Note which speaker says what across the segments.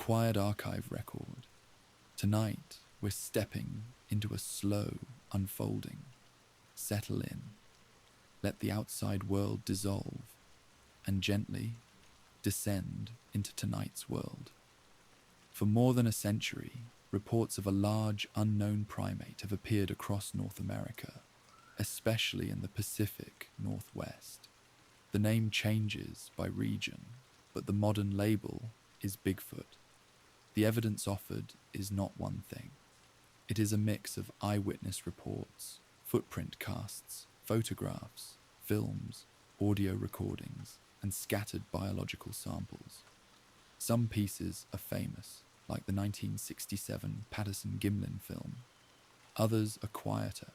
Speaker 1: quiet archive record. Tonight, we're stepping into a slow unfolding. Settle in, let the outside world dissolve, and gently descend into tonight's world. For more than a century, reports of a large unknown primate have appeared across North America, especially in the Pacific Northwest. The name changes by region, but the modern label is Bigfoot. The evidence offered is not one thing. It is a mix of eyewitness reports, footprint casts, photographs, films, audio recordings, and scattered biological samples. Some pieces are famous, like the 1967 Patterson-Gimlin film. Others are quieter,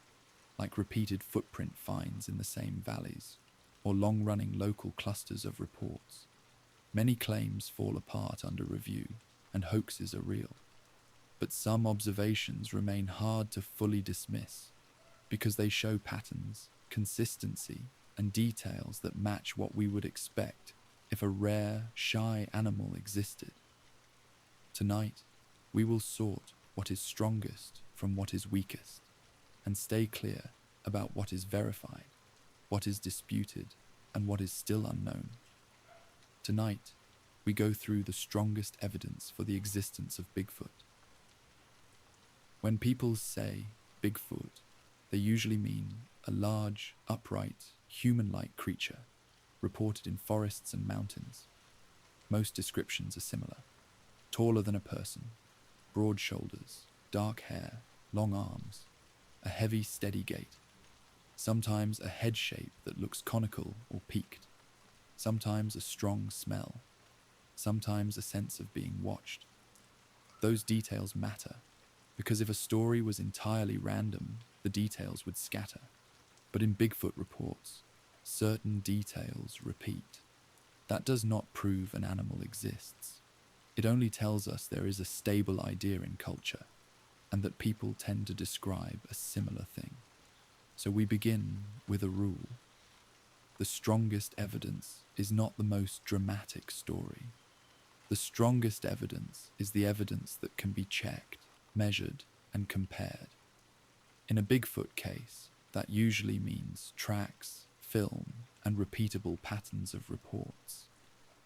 Speaker 1: like repeated footprint finds in the same valleys, or long-running local clusters of reports. Many claims fall apart under review, and hoaxes are real. But some observations remain hard to fully dismiss, because they show patterns, consistency, and details that match what we would expect if a rare, shy animal existed. Tonight, we will sort what is strongest from what is weakest, and stay clear about what is verified, what is disputed, and what is still unknown. Tonight, we go through the strongest evidence for the existence of Bigfoot. When people say Bigfoot, they usually mean a large, upright, human-like creature reported in forests and mountains. Most descriptions are similar. Taller than a person, broad shoulders, dark hair, long arms, a heavy, steady gait. Sometimes a head shape that looks conical or peaked. Sometimes a strong smell. Sometimes a sense of being watched. Those details matter, because if a story was entirely random, the details would scatter. But in Bigfoot reports, certain details repeat. That does not prove an animal exists. It only tells us there is a stable idea in culture, and that people tend to describe a similar thing. So we begin with a rule. The strongest evidence is not the most dramatic story. The strongest evidence is the evidence that can be checked, measured, and compared. In a Bigfoot case, that usually means tracks, film, and repeatable patterns of reports.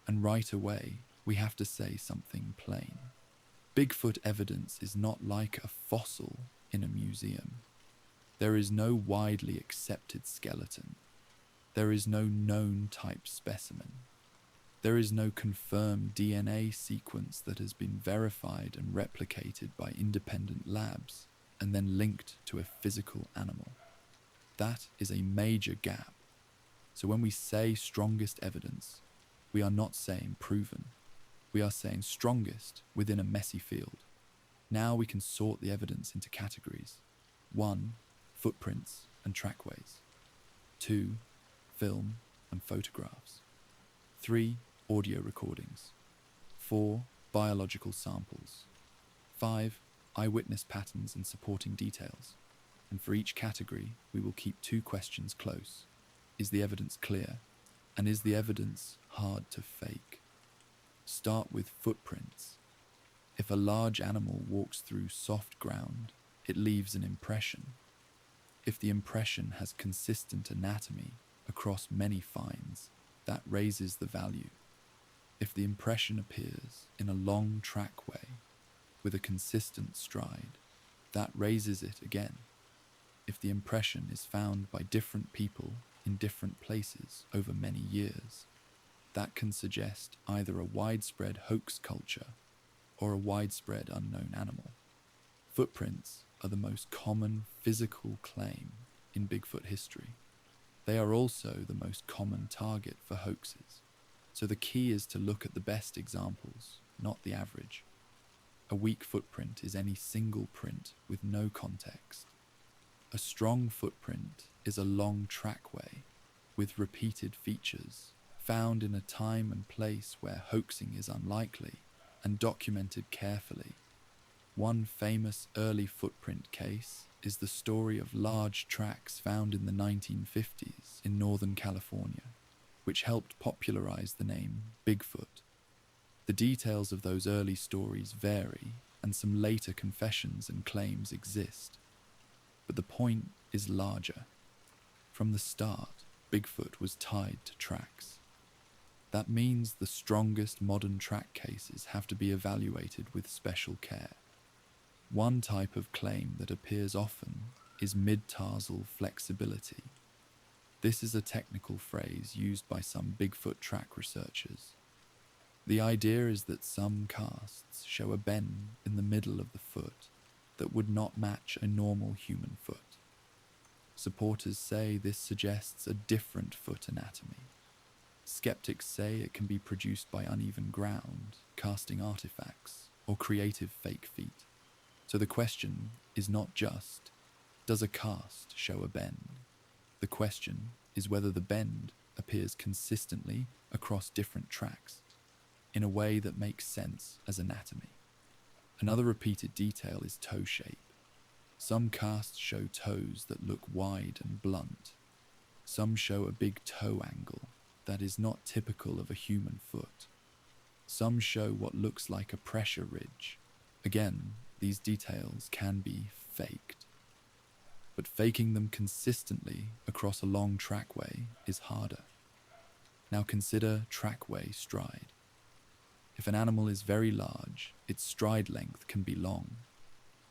Speaker 1: And right away, we have to say something plain. Bigfoot evidence is not like a fossil in a museum. There is no widely accepted skeleton. There is no known type specimen. There is no confirmed DNA sequence that has been verified and replicated by independent labs and then linked to a physical animal. That is a major gap. So when we say strongest evidence, we are not saying proven. We are saying strongest within a messy field. Now we can sort the evidence into categories. 1. Footprints and trackways. 2. Film and photographs. 3. Audio recordings. 4. Biological samples. 5. Eyewitness patterns and supporting details. And for each category, we will keep 2 questions close. Is the evidence clear? And is the evidence hard to fake? Start with footprints. If a large animal walks through soft ground, it leaves an impression. If the impression has consistent anatomy across many finds, that raises the value. If the impression appears in a long trackway with a consistent stride, that raises it again. If the impression is found by different people in different places over many years, that can suggest either a widespread hoax culture or a widespread unknown animal. Footprints are the most common physical claim in Bigfoot history. They are also the most common target for hoaxes. So the key is to look at the best examples, not the average. A weak footprint is any single print with no context. A strong footprint is a long trackway with repeated features found in a time and place where hoaxing is unlikely and documented carefully. One famous early footprint case is the story of large tracks found in the 1950s in Northern California, which helped popularize the name Bigfoot. The details of those early stories vary, and some later confessions and claims exist. But the point is larger. From the start, Bigfoot was tied to tracks. That means the strongest modern track cases have to be evaluated with special care. One type of claim that appears often is mid-tarsal flexibility. This is a technical phrase used by some Bigfoot track researchers. The idea is that some casts show a bend in the middle of the foot that would not match a normal human foot. Supporters say this suggests a different foot anatomy. Skeptics say it can be produced by uneven ground, casting artifacts, or creative fake feet. So the question is not just, does a cast show a bend? The question is whether the bend appears consistently across different tracks, in a way that makes sense as anatomy. Another repeated detail is toe shape. Some casts show toes that look wide and blunt. Some show a big toe angle that is not typical of a human foot. Some show what looks like a pressure ridge. Again, these details can be faked. But faking them consistently across a long trackway is harder. Now consider trackway stride. If an animal is very large, its stride length can be long.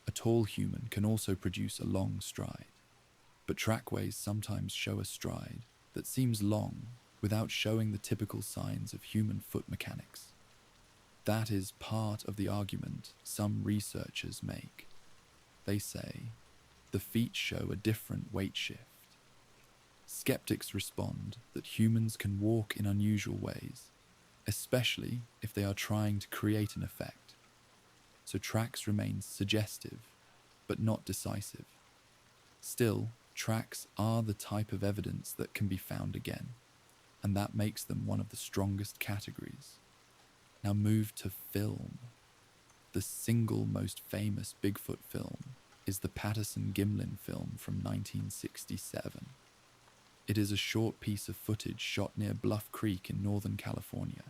Speaker 1: A tall human can also produce a long stride. But trackways sometimes show a stride that seems long without showing the typical signs of human foot mechanics. That is part of the argument some researchers make. They say, the feet show a different weight shift. Skeptics respond that humans can walk in unusual ways, especially if they are trying to create an effect. So tracks remain suggestive, but not decisive. Still, tracks are the type of evidence that can be found again, and that makes them one of the strongest categories. Now move to film. The single most famous Bigfoot film is the Patterson-Gimlin film from 1967. It is a short piece of footage shot near Bluff Creek in Northern California.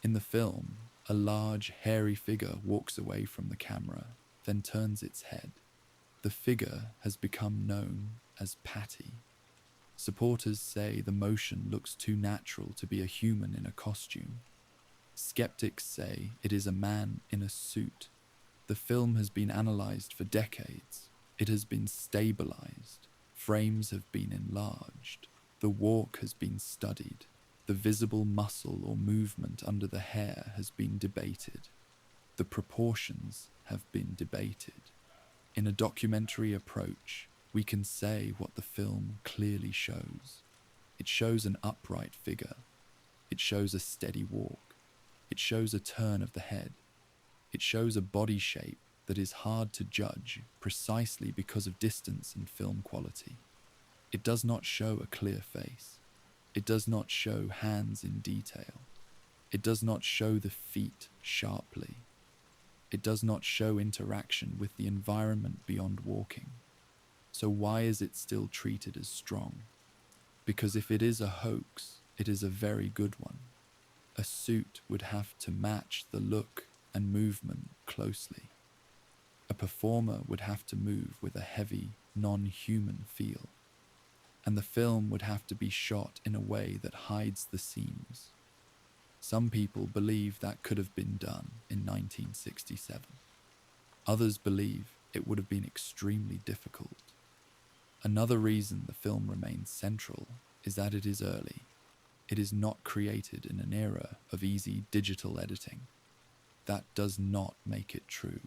Speaker 1: In the film, a large, hairy figure walks away from the camera, then turns its head. The figure has become known as Patty. Supporters say the motion looks too natural to be a human in a costume. Skeptics say it is a man in a suit. The film has been analyzed for decades. It has been stabilized. Frames have been enlarged. The walk has been studied. The visible muscle or movement under the hair has been debated. The proportions have been debated. In a documentary approach, we can say what the film clearly shows. It shows an upright figure. It shows a steady walk. It shows a turn of the head. It shows a body shape that is hard to judge precisely because of distance and film quality. It does not show a clear face. It does not show hands in detail. It does not show the feet sharply. It does not show interaction with the environment beyond walking. So why is it still treated as strong? Because if it is a hoax, it is a very good one. A suit would have to match the look and movement closely. A performer would have to move with a heavy, non-human feel. And the film would have to be shot in a way that hides the seams. Some people believe that could have been done in 1967. Others believe it would have been extremely difficult. Another reason the film remains central is that it is early. It is not created in an era of easy digital editing. That does not make it true,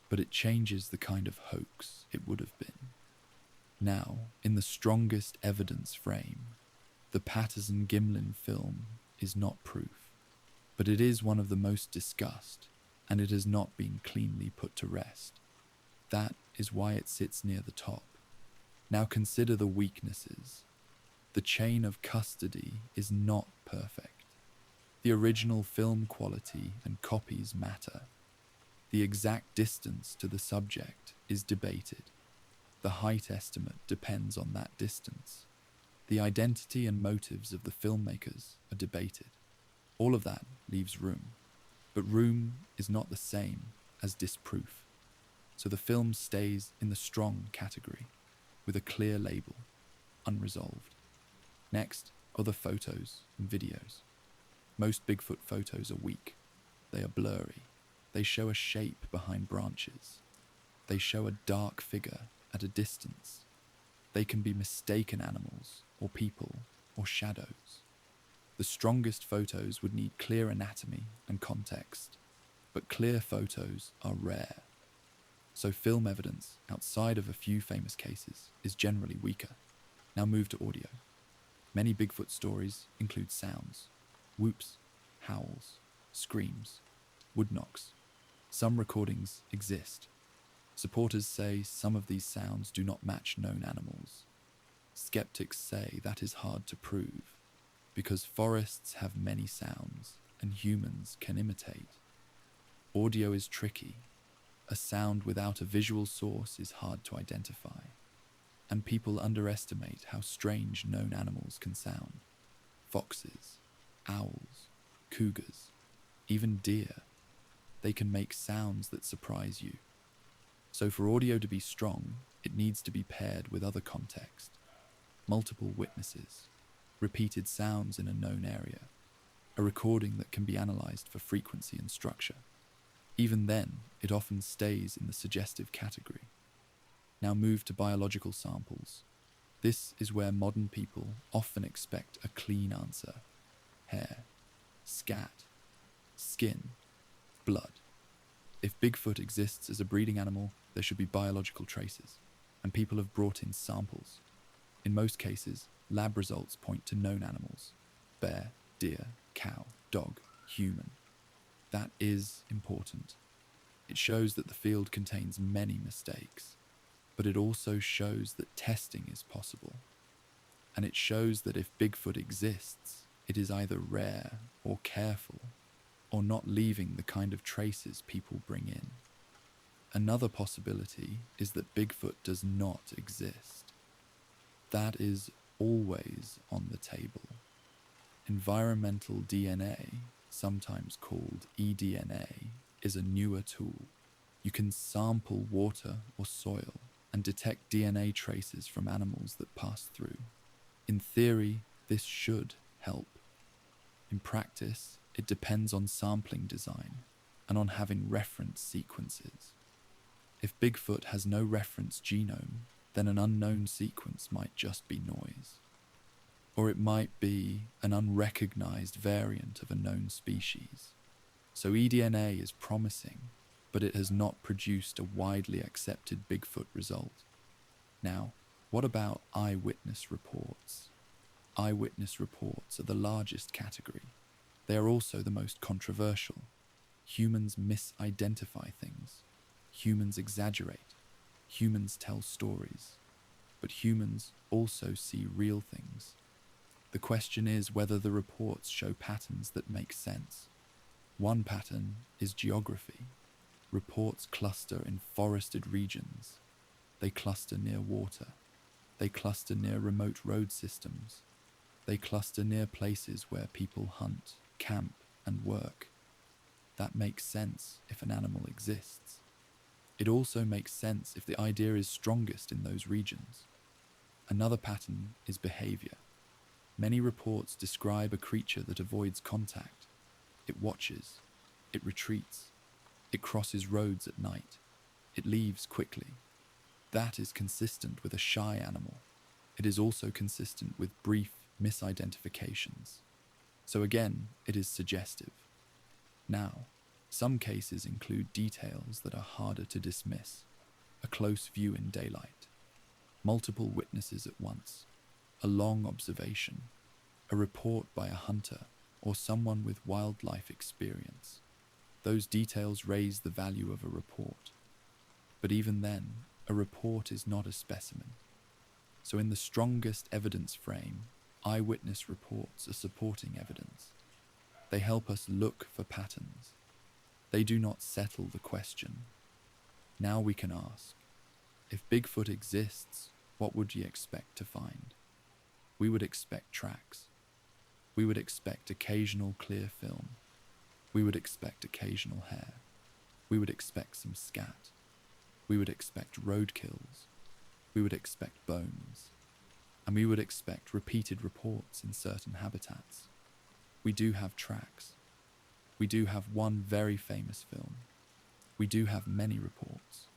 Speaker 1: but it changes the kind of hoax it would have been. Now, in the strongest evidence frame, the Patterson-Gimlin film is not proof, but it is one of the most discussed, and it has not been cleanly put to rest. That is why it sits near the top. Now consider the weaknesses. The chain of custody is not perfect. The original film quality and copies matter. The exact distance to the subject is debated. The height estimate depends on that distance. The identity and motives of the filmmakers are debated. All of that leaves room But room is not the same as disproof, so the film stays in the strong category, with a clear label, unresolved. Next are the photos and videos. Most Bigfoot photos are weak. They are blurry. They show a shape behind branches. They show a dark figure at a distance. They can be mistaken animals, or people, or shadows. The strongest photos would need clear anatomy and context, but clear photos are rare. So film evidence, outside of a few famous cases, is generally weaker. Now move to audio. Many Bigfoot stories include sounds: whoops, howls, screams, wood knocks. Some recordings exist. Supporters say some of these sounds do not match known animals. Skeptics say that is hard to prove, because forests have many sounds and humans can imitate. Audio is tricky. A sound without a visual source is hard to identify, and people underestimate how strange known animals can sound. Foxes, owls, cougars, even deer. They can make sounds that surprise you. So for audio to be strong, it needs to be paired with other context. Multiple witnesses, repeated sounds in a known area, a recording that can be analysed for frequency and structure. Even then, it often stays in the suggestive category. Now move to biological samples. This is where modern people often expect a clean answer: hair, scat, skin, blood. If Bigfoot exists as a breeding animal, there should be biological traces, and people have brought in samples. In most cases, lab results point to known animals: bear, deer, cow, dog, human. That is important. It shows that the field contains many mistakes, but it also shows that testing is possible. And it shows that if Bigfoot exists, it is either rare or careful, or not leaving the kind of traces people bring in. Another possibility is that Bigfoot does not exist. That is always on the table. Environmental DNA, sometimes called eDNA, is a newer tool. You can sample water or soil and detect DNA traces from animals that pass through. In theory, this should help. In practice, it depends on sampling design and on having reference sequences. If Bigfoot has no reference genome, then an unknown sequence might just be noise. Or it might be an unrecognized variant of a known species. So eDNA is promising, but it has not produced a widely accepted Bigfoot result. Now, what about eyewitness reports? Eyewitness reports are the largest category. They are also the most controversial. Humans misidentify things. Humans exaggerate. Humans tell stories. But humans also see real things. The question is whether the reports show patterns that make sense. One pattern is geography. Reports cluster in forested regions. They cluster near water. They cluster near remote road systems. They cluster near places where people hunt, camp, and work. That makes sense if an animal exists. It also makes sense if the idea is strongest in those regions. Another pattern is behavior. Many reports describe a creature that avoids contact. It watches. It retreats. It crosses roads at night. It leaves quickly. That is consistent with a shy animal. It is also consistent with brief misidentifications. So again, it is suggestive. Now, some cases include details that are harder to dismiss. A close view in daylight. Multiple witnesses at once. A long observation. A report by a hunter or someone with wildlife experience. Those details raise the value of a report. But even then, a report is not a specimen. So in the strongest evidence frame, eyewitness reports are supporting evidence. They help us look for patterns. They do not settle the question. Now we can ask, if Bigfoot exists, what would you expect to find? We would expect tracks. We would expect occasional clear film. We would expect occasional hair. We would expect some scat. We would expect roadkills. We would expect bones. And we would expect repeated reports in certain habitats. We do have tracks. We do have one very famous film. We do have many reports.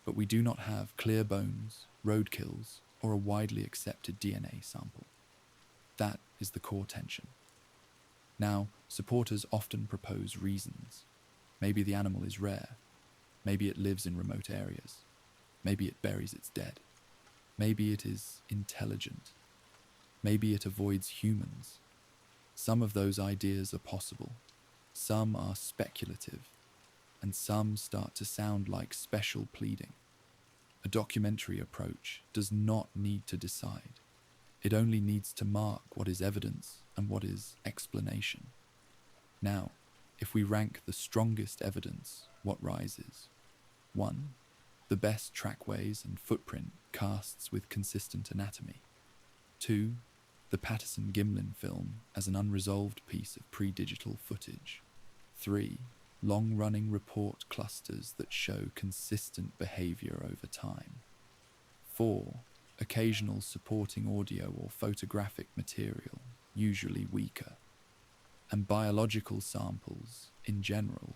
Speaker 1: But we do not have clear bones, roadkills, or a widely accepted DNA sample. That is the core tension. Now, supporters often propose reasons. Maybe the animal is rare. Maybe it lives in remote areas. Maybe it buries its dead. Maybe it is intelligent. Maybe it avoids humans. Some of those ideas are possible. Some are speculative. And some start to sound like special pleading. A documentary approach does not need to decide. It only needs to mark what is evidence and what is explanation. Now, if we rank the strongest evidence, what rises? 1. The best trackways and footprint casts with consistent anatomy. 2. The Patterson-Gimlin film as an unresolved piece of pre-digital footage. 3. Long-running report clusters that show consistent behavior over time. 4. Occasional supporting audio or photographic material, usually weaker. And biological samples, in general,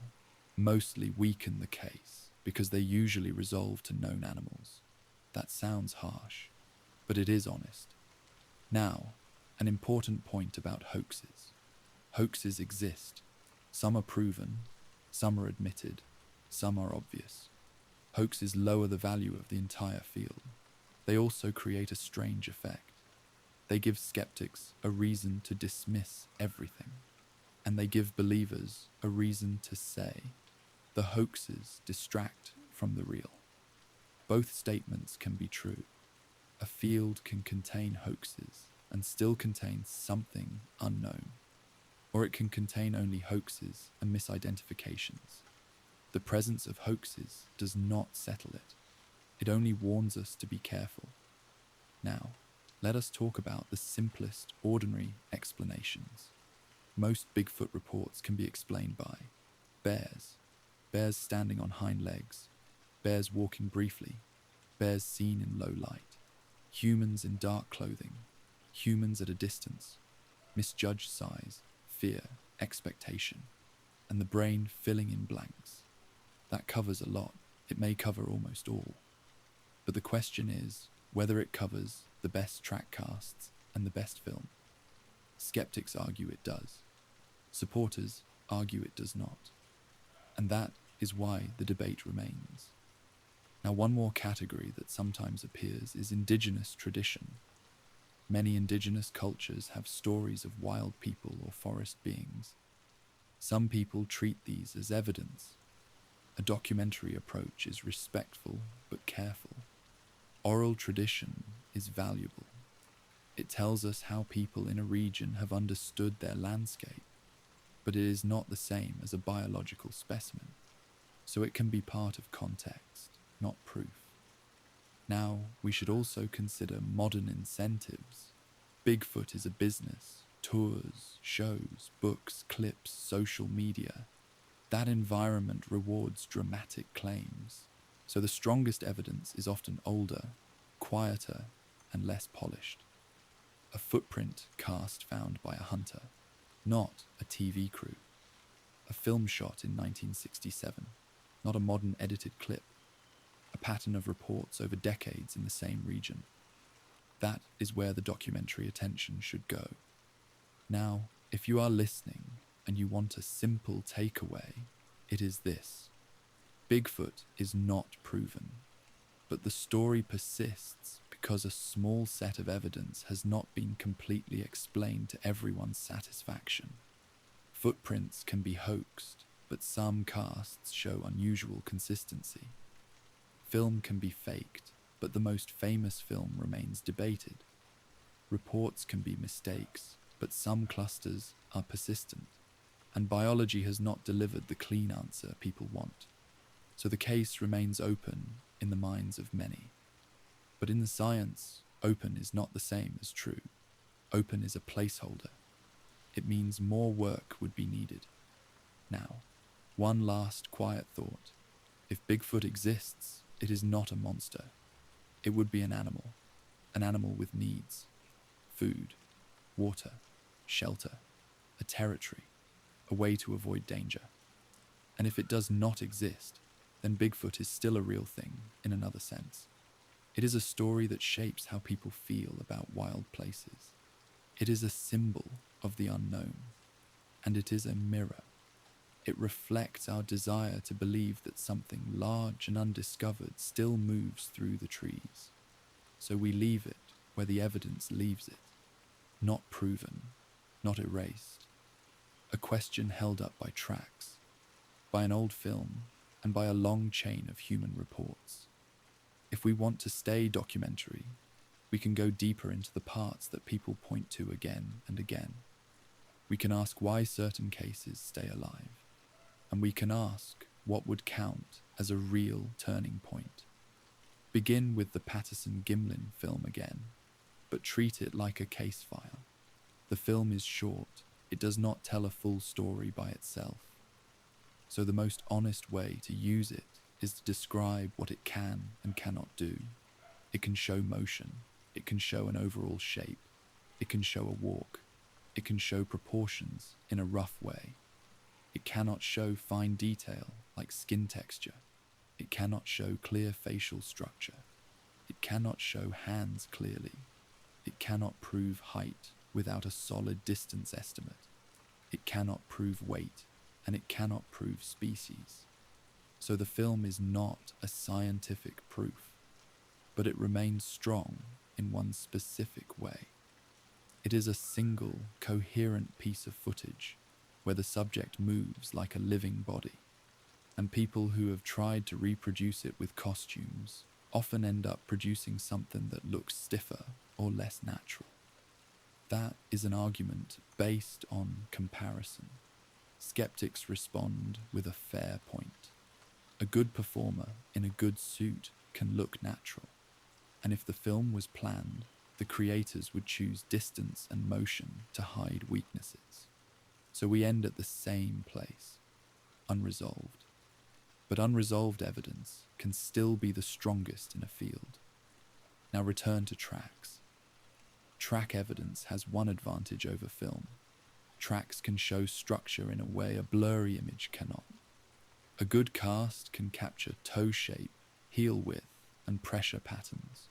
Speaker 1: mostly weaken the case because they usually resolve to known animals. That sounds harsh, but it is honest. Now, an important point about hoaxes. Hoaxes exist. Some are proven, some are admitted, some are obvious. Hoaxes lower the value of the entire field. They also create a strange effect. They give skeptics a reason to dismiss everything. And they give believers a reason to say, the hoaxes distract from the real. Both statements can be true. A field can contain hoaxes and still contain something unknown. Or it can contain only hoaxes and misidentifications. The presence of hoaxes does not settle it. It only warns us to be careful. Now, let us talk about the simplest, ordinary explanations. Most Bigfoot reports can be explained by bears, bears standing on hind legs, bears walking briefly, bears seen in low light, humans in dark clothing, humans at a distance, misjudged size, fear, expectation, and the brain filling in blanks. That covers a lot. It may cover almost all. But the question is whether it covers the best track casts and the best film. Skeptics argue it does. Supporters argue it does not. And that is why the debate remains. Now, one more category that sometimes appears is indigenous tradition. Many indigenous cultures have stories of wild people or forest beings. Some people treat these as evidence. A documentary approach is respectful but careful. Oral tradition is valuable. It tells us how people in a region have understood their landscape, but it is not the same as a biological specimen, so it can be part of context, not proof. Now, we should also consider modern incentives. Bigfoot is a business, tours, shows, books, clips, social media. That environment rewards dramatic claims, so the strongest evidence is often older, quieter, and less polished. A footprint cast found by a hunter, not a TV crew. A film shot in 1967, not a modern edited clip. A pattern of reports over decades in the same region. That is where the documentary attention should go. Now, if you are listening and you want a simple takeaway, it is this. Bigfoot is not proven, but the story persists because a small set of evidence has not been completely explained to everyone's satisfaction. Footprints can be hoaxed, but some casts show unusual consistency. Film can be faked, but the most famous film remains debated. Reports can be mistakes, but some clusters are persistent. And biology has not delivered the clean answer people want. So the case remains open in the minds of many. But in the science, open is not the same as true. Open is a placeholder. It means more work would be needed. Now, One last quiet thought. If Bigfoot exists, it is not a monster. It would be an animal with needs, food, water, shelter, a territory, a way to avoid danger. And if it does not exist, then Bigfoot is still a real thing in another sense. It is a story that shapes how people feel about wild places. It is a symbol of the unknown, and it is a mirror. It reflects our desire to believe that something large and undiscovered still moves through the trees. So we leave it where the evidence leaves it, not proven, not erased. A question held up by tracks, by an old film, and by a long chain of human reports. If we want to stay documentary, we can go deeper into the parts that people point to again and again. We can ask why certain cases stay alive, and we can ask what would count as a real turning point. Begin with the Patterson-Gimlin film again, but treat it like a case file. The film is short, it does not tell a full story by itself. So the most honest way to use it is to describe what it can and cannot do. It can show motion, it can show an overall shape, it can show a walk, it can show proportions in a rough way. It cannot show fine detail like skin texture. It cannot show clear facial structure. It cannot show hands clearly. It cannot prove height without a solid distance estimate. It cannot prove weight, and it cannot prove species. So the film is not a scientific proof, but it remains strong in one specific way. It is a single, coherent piece of footage where the subject moves like a living body, and people who have tried to reproduce it with costumes often end up producing something that looks stiffer or less natural. That is an argument based on comparison. Skeptics respond with a fair point. A good performer in a good suit can look natural, and if the film was planned, the creators would choose distance and motion to hide weaknesses. So we end at the same place, unresolved. But unresolved evidence can still be the strongest in a field. Now return to tracks. Track evidence has one advantage over film. Tracks can show structure in a way a blurry image cannot. A good cast can capture toe shape, heel width, and pressure patterns.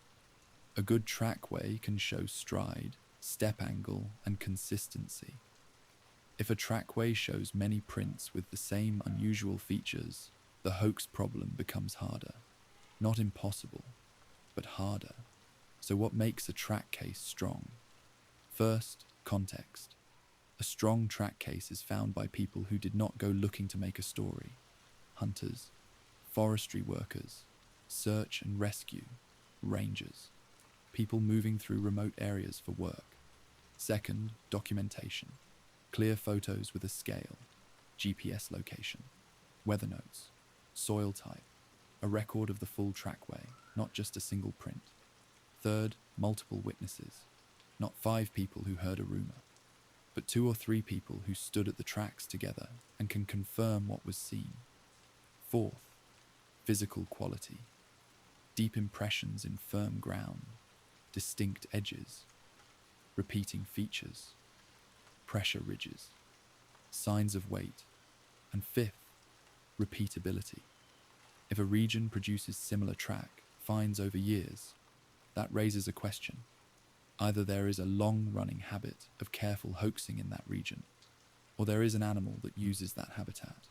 Speaker 1: A good trackway can show stride, step angle, and consistency. If a trackway shows many prints with the same unusual features, the hoax problem becomes harder. Not impossible, but harder. So what makes a track case strong? First, context. A strong track case is found by people who did not go looking to make a story. Hunters, forestry workers, search and rescue, rangers, people moving through remote areas for work. Second, documentation. Clear photos with a scale, GPS location, weather notes, soil type, a record of the full trackway, not just a single print. Third, multiple witnesses, not 5 people who heard a rumor, but 2 or 3 people who stood at the tracks together and can confirm what was seen. Fourth, physical quality, deep impressions in firm ground, distinct edges, repeating features, pressure ridges, signs of weight, and fifth, repeatability. If a region produces similar track finds over years, that raises a question. Either there is a long-running habit of careful hoaxing in that region, or there is an animal that uses that habitat.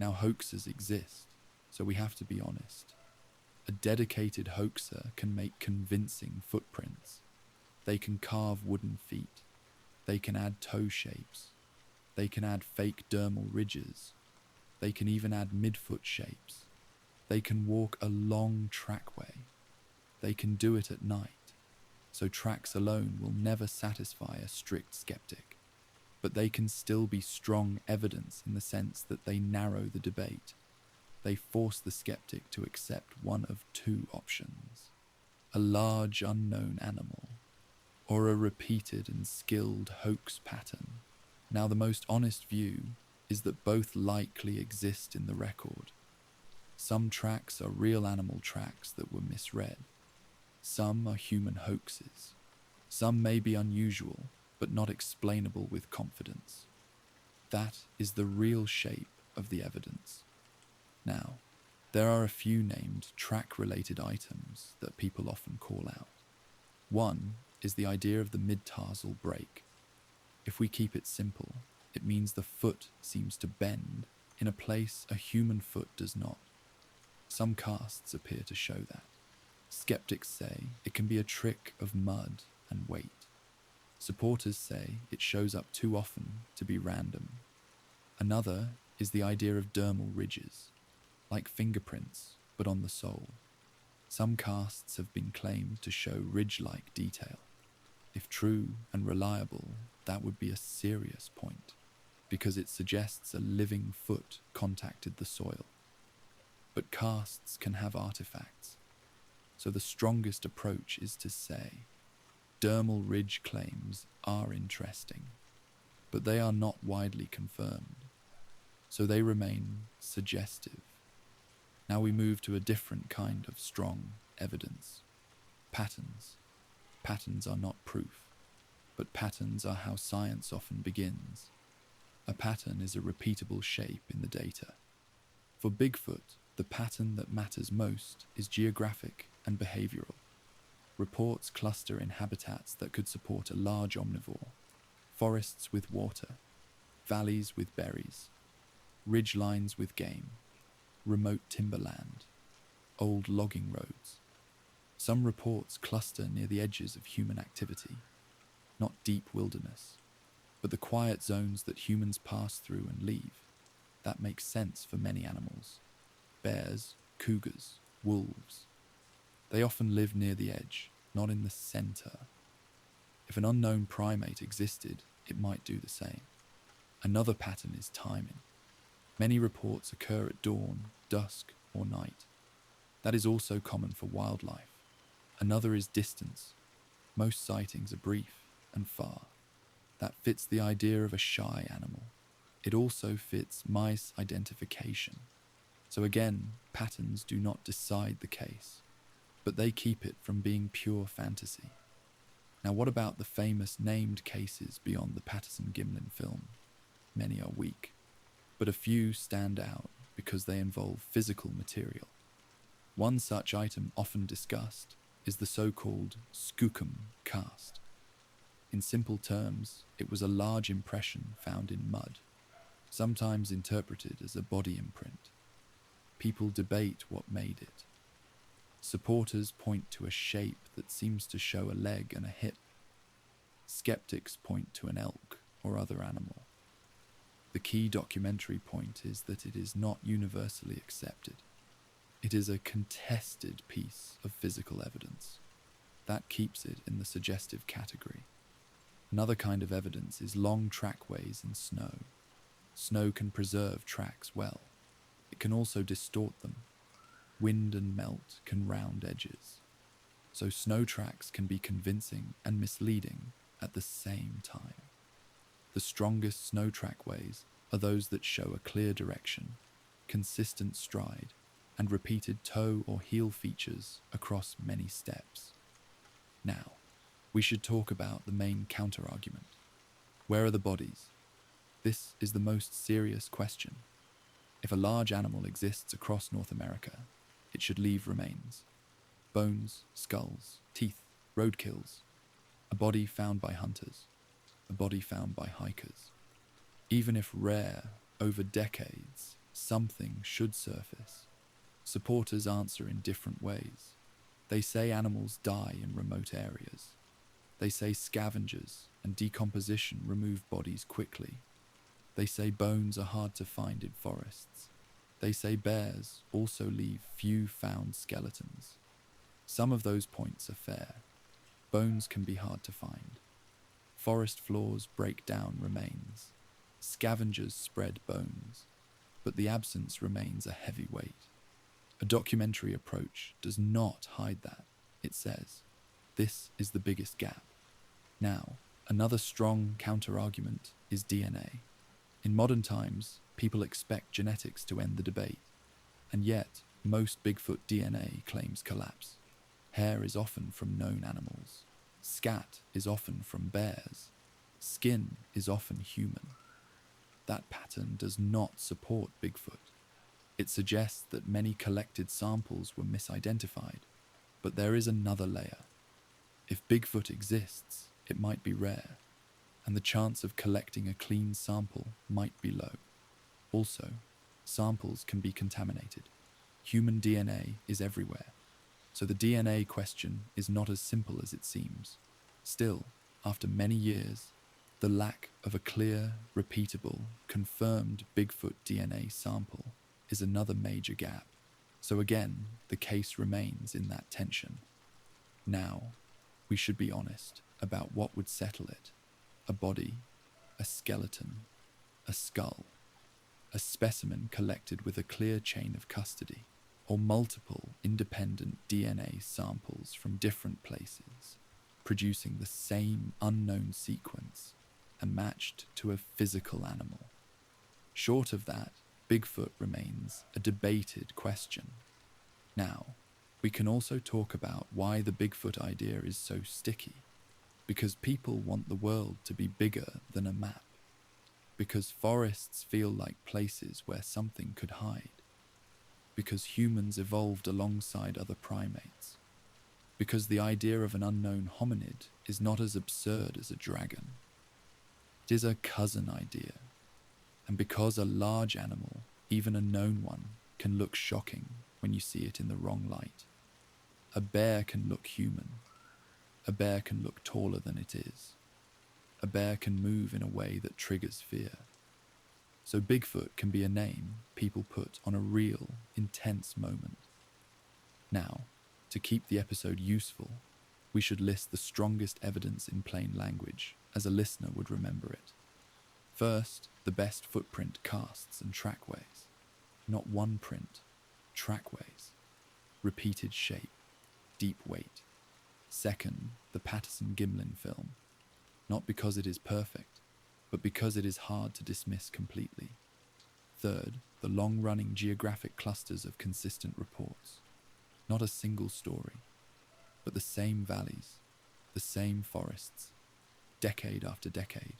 Speaker 1: Now hoaxes exist, so we have to be honest. A dedicated hoaxer can make convincing footprints. They can carve wooden feet. They can add toe shapes. They can add fake dermal ridges. They can even add midfoot shapes. They can walk a long trackway. They can do it at night. So tracks alone will never satisfy a strict skeptic. But they can still be strong evidence in the sense that they narrow the debate. They force the skeptic to accept one of 2 options: a large unknown animal, or a repeated and skilled hoax pattern. Now the most honest view is that both likely exist in the record. Some tracks are real animal tracks that were misread. Some are human hoaxes. Some may be unusual, but not explainable with confidence. That is the real shape of the evidence. Now, there are a few named track-related items that people often call out. One is the idea of the mid-tarsal break. If we keep it simple, it means the foot seems to bend in a place a human foot does not. Some casts appear to show that. Skeptics say it can be a trick of mud and weight. Supporters say it shows up too often to be random. Another is the idea of dermal ridges, like fingerprints, but on the sole. Some casts have been claimed to show ridge-like detail. If true and reliable, that would be a serious point, because it suggests a living foot contacted the soil. But casts can have artifacts, so the strongest approach is to say, dermal ridge claims are interesting, but they are not widely confirmed, so they remain suggestive. Now we move to a different kind of strong evidence. Patterns. Patterns are not proof, but patterns are how science often begins. A pattern is a repeatable shape in the data. For Bigfoot, the pattern that matters most is geographic and behavioral. Reports cluster in habitats that could support a large omnivore, forests with water, valleys with berries, ridgelines with game, remote timberland, old logging roads. Some reports cluster near the edges of human activity, not deep wilderness, but the quiet zones that humans pass through and leave. That makes sense for many animals. Bears, cougars, wolves. They often live near the edge, not in the center. If an unknown primate existed, it might do the same. Another pattern is timing. Many reports occur at dawn, dusk, or night. That is also common for wildlife. Another is distance. Most sightings are brief and far. That fits the idea of a shy animal. It also fits misidentification. So again, patterns do not decide the case, but they keep it from being pure fantasy. Now what about the famous named cases beyond the Patterson-Gimlin film? Many are weak, but a few stand out because they involve physical material. One such item often discussed is the so-called skookum cast. In simple terms, it was a large impression found in mud, sometimes interpreted as a body imprint. People debate what made it. Supporters point to a shape that seems to show a leg and a hip. Skeptics point to an elk or other animal. The key documentary point is that it is not universally accepted. It is a contested piece of physical evidence. That keeps it in the suggestive category. Another kind of evidence is long trackways in snow. Snow can preserve tracks well. It can also distort them. Wind and melt can round edges. So snow tracks can be convincing and misleading at the same time. The strongest snow trackways are those that show a clear direction, consistent stride, and repeated toe or heel features across many steps. Now, we should talk about the main counter-argument. Where are the bodies? This is the most serious question. If a large animal exists across North America, it should leave remains. Bones, skulls, teeth, roadkills. A body found by hunters. A body found by hikers. Even if rare, over decades, something should surface. Supporters answer in different ways. They say animals die in remote areas. They say scavengers and decomposition remove bodies quickly. They say bones are hard to find in forests. They say bears also leave few found skeletons. Some of those points are fair. Bones can be hard to find. Forest floors break down remains. Scavengers spread bones. But the absence remains a heavy weight. A documentary approach does not hide that. It says, this is the biggest gap. Now, another strong counter-argument is DNA. In modern times, people expect genetics to end the debate, and yet most Bigfoot DNA claims collapse. Hair is often from known animals. Scat is often from bears. Skin is often human. That pattern does not support Bigfoot. It suggests that many collected samples were misidentified, but there is another layer. If Bigfoot exists, it might be rare, and the chance of collecting a clean sample might be low. Also, samples can be contaminated. Human DNA is everywhere, so the DNA question is not as simple as it seems. Still, after many years, the lack of a clear, repeatable, confirmed Bigfoot DNA sample is another major gap. So again, the case remains in that tension. Now, we should be honest about what would settle it. A body, a skeleton, a skull, a specimen collected with a clear chain of custody, or multiple independent DNA samples from different places, producing the same unknown sequence and matched to a physical animal. Short of that, Bigfoot remains a debated question. Now, we can also talk about why the Bigfoot idea is so sticky. Because people want the world to be bigger than a map. Because forests feel like places where something could hide. Because humans evolved alongside other primates. Because the idea of an unknown hominid is not as absurd as a dragon. It is a cousin idea. And because a large animal, even a known one, can look shocking when you see it in the wrong light. A bear can look human. A bear can look taller than it is. A bear can move in a way that triggers fear. So Bigfoot can be a name people put on a real, intense moment. Now, to keep the episode useful, we should list the strongest evidence in plain language, as a listener would remember it. First, the best footprint casts and trackways. Not one print, trackways. Repeated shape, deep weight. Second, the Patterson-Gimlin film. Not because it is perfect, but because it is hard to dismiss completely. Third, the long-running geographic clusters of consistent reports. Not a single story, but the same valleys, the same forests, decade after decade.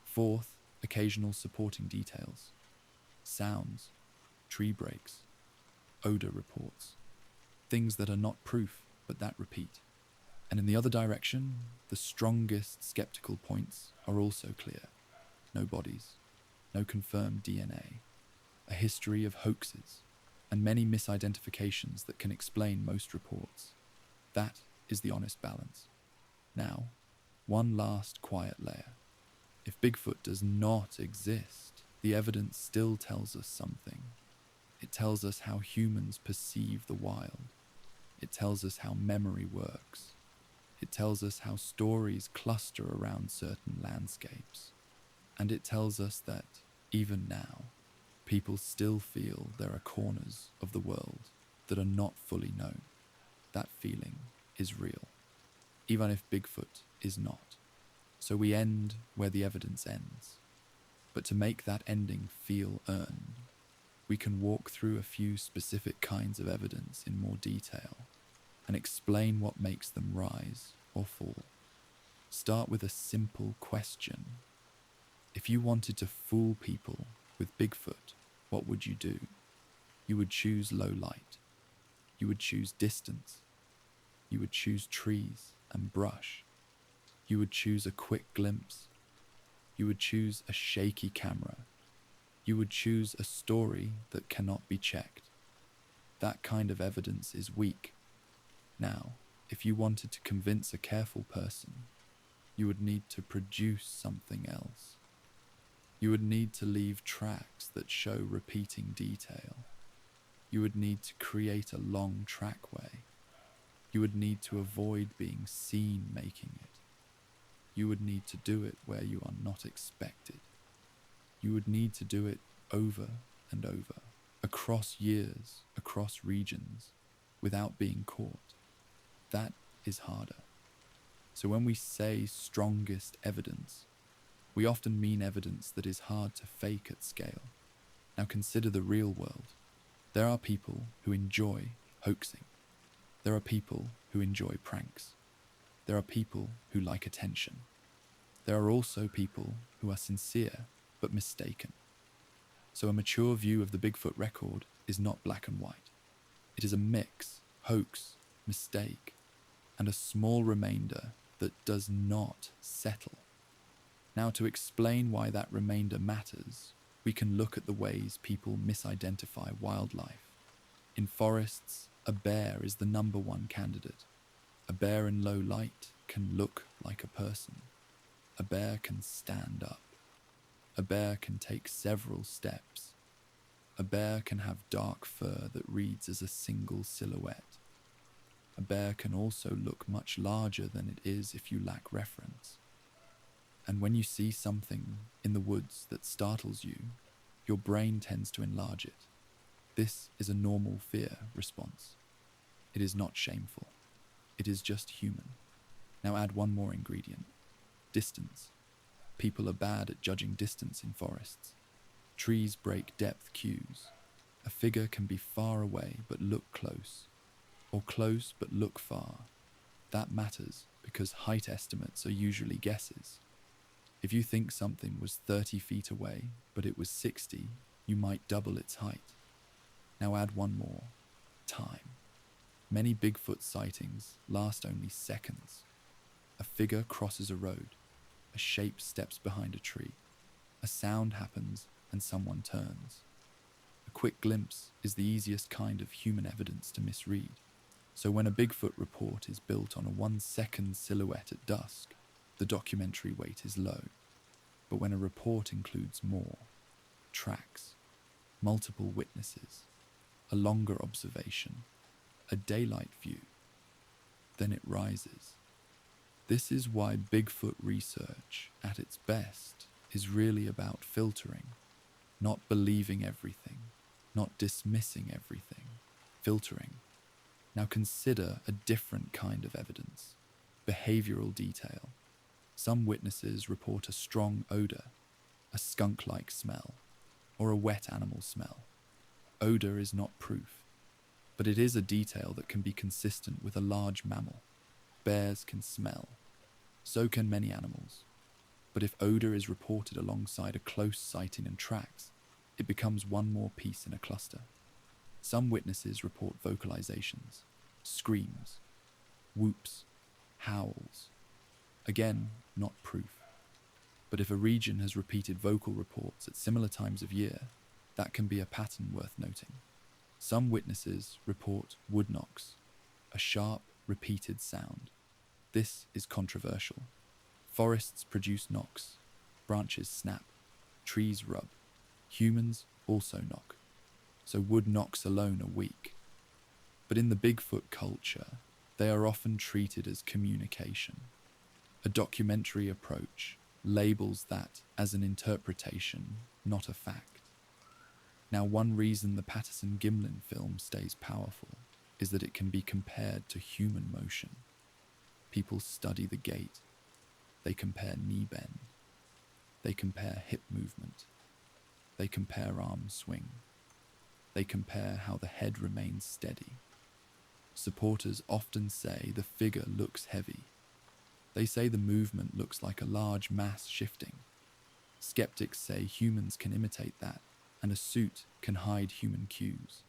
Speaker 1: Fourth, occasional supporting details. Sounds, tree breaks, odor reports. Things that are not proof, but that repeat. And in the other direction, the strongest skeptical points are also clear. No bodies, no confirmed DNA, a history of hoaxes, and many misidentifications that can explain most reports. That is the honest balance. Now, one last quiet layer. If Bigfoot does not exist, the evidence still tells us something. It tells us how humans perceive the wild. It tells us how memory works. It tells us how stories cluster around certain landscapes. And it tells us that, even now, people still feel there are corners of the world that are not fully known. That feeling is real, even if Bigfoot is not. So we end where the evidence ends. But to make that ending feel earned, we can walk through a few specific kinds of evidence in more detail and explain what makes them rise or fall. Start with a simple question. If you wanted to fool people with Bigfoot, what would you do? You would choose low light. You would choose distance. You would choose trees and brush. You would choose a quick glimpse. You would choose a shaky camera. You would choose a story that cannot be checked. That kind of evidence is weak. Now, if you wanted to convince a careful person, you would need to produce something else. You would need to leave tracks that show repeating detail. You would need to create a long trackway. You would need to avoid being seen making it. You would need to do it where you are not expected. You would need to do it over and over, across years, across regions, without being caught. That is harder. So when we say strongest evidence, we often mean evidence that is hard to fake at scale. Now consider the real world. There are people who enjoy hoaxing. There are people who enjoy pranks. There are people who like attention. There are also people who are sincere but mistaken. So a mature view of the Bigfoot record is not black and white. It is a mix, hoax, mistake, and a small remainder that does not settle. Now, to explain why that remainder matters, we can look at the ways people misidentify wildlife. In forests, a bear is the number one candidate. A bear in low light can look like a person. A bear can stand up. A bear can take several steps. A bear can have dark fur that reads as a single silhouette. A bear can also look much larger than it is if you lack reference. And when you see something in the woods that startles you, your brain tends to enlarge it. This is a normal fear response. It is not shameful. It is just human. Now add one more ingredient: distance. People are bad at judging distance in forests. Trees break depth cues. A figure can be far away but look close, or close but look far. That matters because height estimates are usually guesses. If you think something was 30 feet away but it was 60, you might double its height. Now add one more: time. Many Bigfoot sightings last only seconds. A figure crosses a road. A shape steps behind a tree. A sound happens and someone turns. A quick glimpse is the easiest kind of human evidence to misread. So when a Bigfoot report is built on a 1-second silhouette at dusk, the documentary weight is low. But when a report includes more, tracks, multiple witnesses, a longer observation, a daylight view, then it rises. This is why Bigfoot research, at its best, is really about filtering, not believing everything, not dismissing everything, filtering. Now consider a different kind of evidence: behavioral detail. Some witnesses report a strong odor, a skunk-like smell, or a wet animal smell. Odor is not proof, but it is a detail that can be consistent with a large mammal. Bears can smell. So can many animals. But if odor is reported alongside a close sighting and tracks, it becomes one more piece in a cluster. Some witnesses report vocalizations, screams, whoops, howls. Again, not proof. But if a region has repeated vocal reports at similar times of year, that can be a pattern worth noting. Some witnesses report wood knocks, a sharp, repeated sound. This is controversial. Forests produce knocks, branches snap, trees rub. Humans also knock, so wood knocks alone are weak. But in the Bigfoot culture, they are often treated as communication. A documentary approach labels that as an interpretation, not a fact. Now, one reason the Patterson-Gimlin film stays powerful is that it can be compared to human motion. People study the gait. They compare knee bend. They compare hip movement. They compare arm swing. They compare how the head remains steady. Supporters often say the figure looks heavy. They say the movement looks like a large mass shifting. Skeptics say humans can imitate that, and a suit can hide human cues.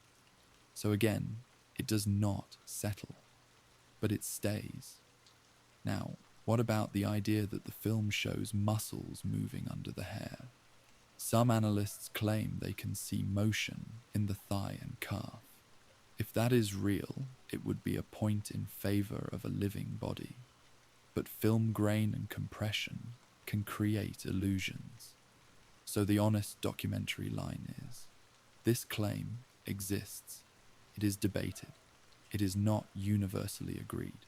Speaker 1: So again, it does not settle, but it stays. Now, what about the idea that the film shows muscles moving under the hair? Some analysts claim they can see motion in the thigh and calf. If that is real, it would be a point in favor of a living body. But film grain and compression can create illusions. So the honest documentary line is, this claim exists. It is debated. It is not universally agreed.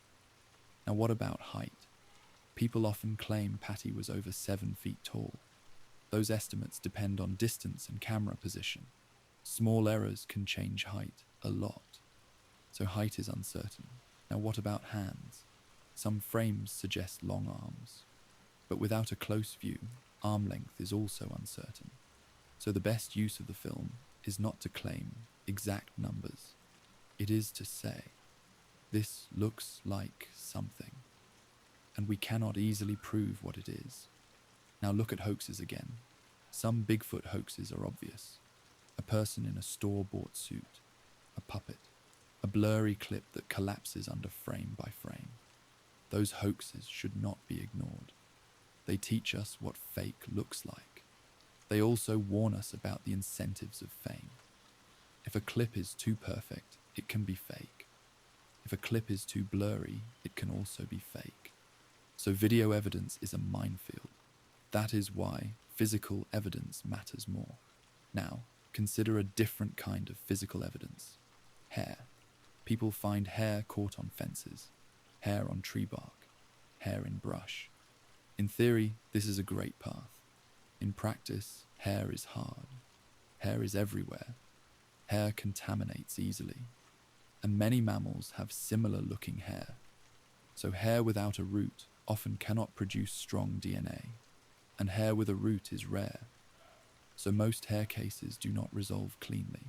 Speaker 1: Now what about height? People often claim Patty was over 7 feet tall. Those estimates depend on distance and camera position. Small errors can change height a lot. So height is uncertain. Now what about hands? Some frames suggest long arms. But without a close view, arm length is also uncertain. So the best use of the film is not to claim exact numbers. It is to say, this looks like something, and we cannot easily prove what it is. Now look at hoaxes again. Some Bigfoot hoaxes are obvious. A person in a store-bought suit, a puppet, a blurry clip that collapses under frame by frame. Those hoaxes should not be ignored. They teach us what fake looks like. They also warn us about the incentives of fame. If a clip is too perfect, it can be fake. If a clip is too blurry, it can also be fake. So video evidence is a minefield. That is why physical evidence matters more. Now, consider a different kind of physical evidence. Hair. People find hair caught on fences, hair on tree bark, hair in brush. In theory, this is a great path. In practice, hair is hard. Hair is everywhere. Hair contaminates easily. And many mammals have similar looking hair. So hair without a root often cannot produce strong DNA. And hair with a root is rare. So most hair cases do not resolve cleanly.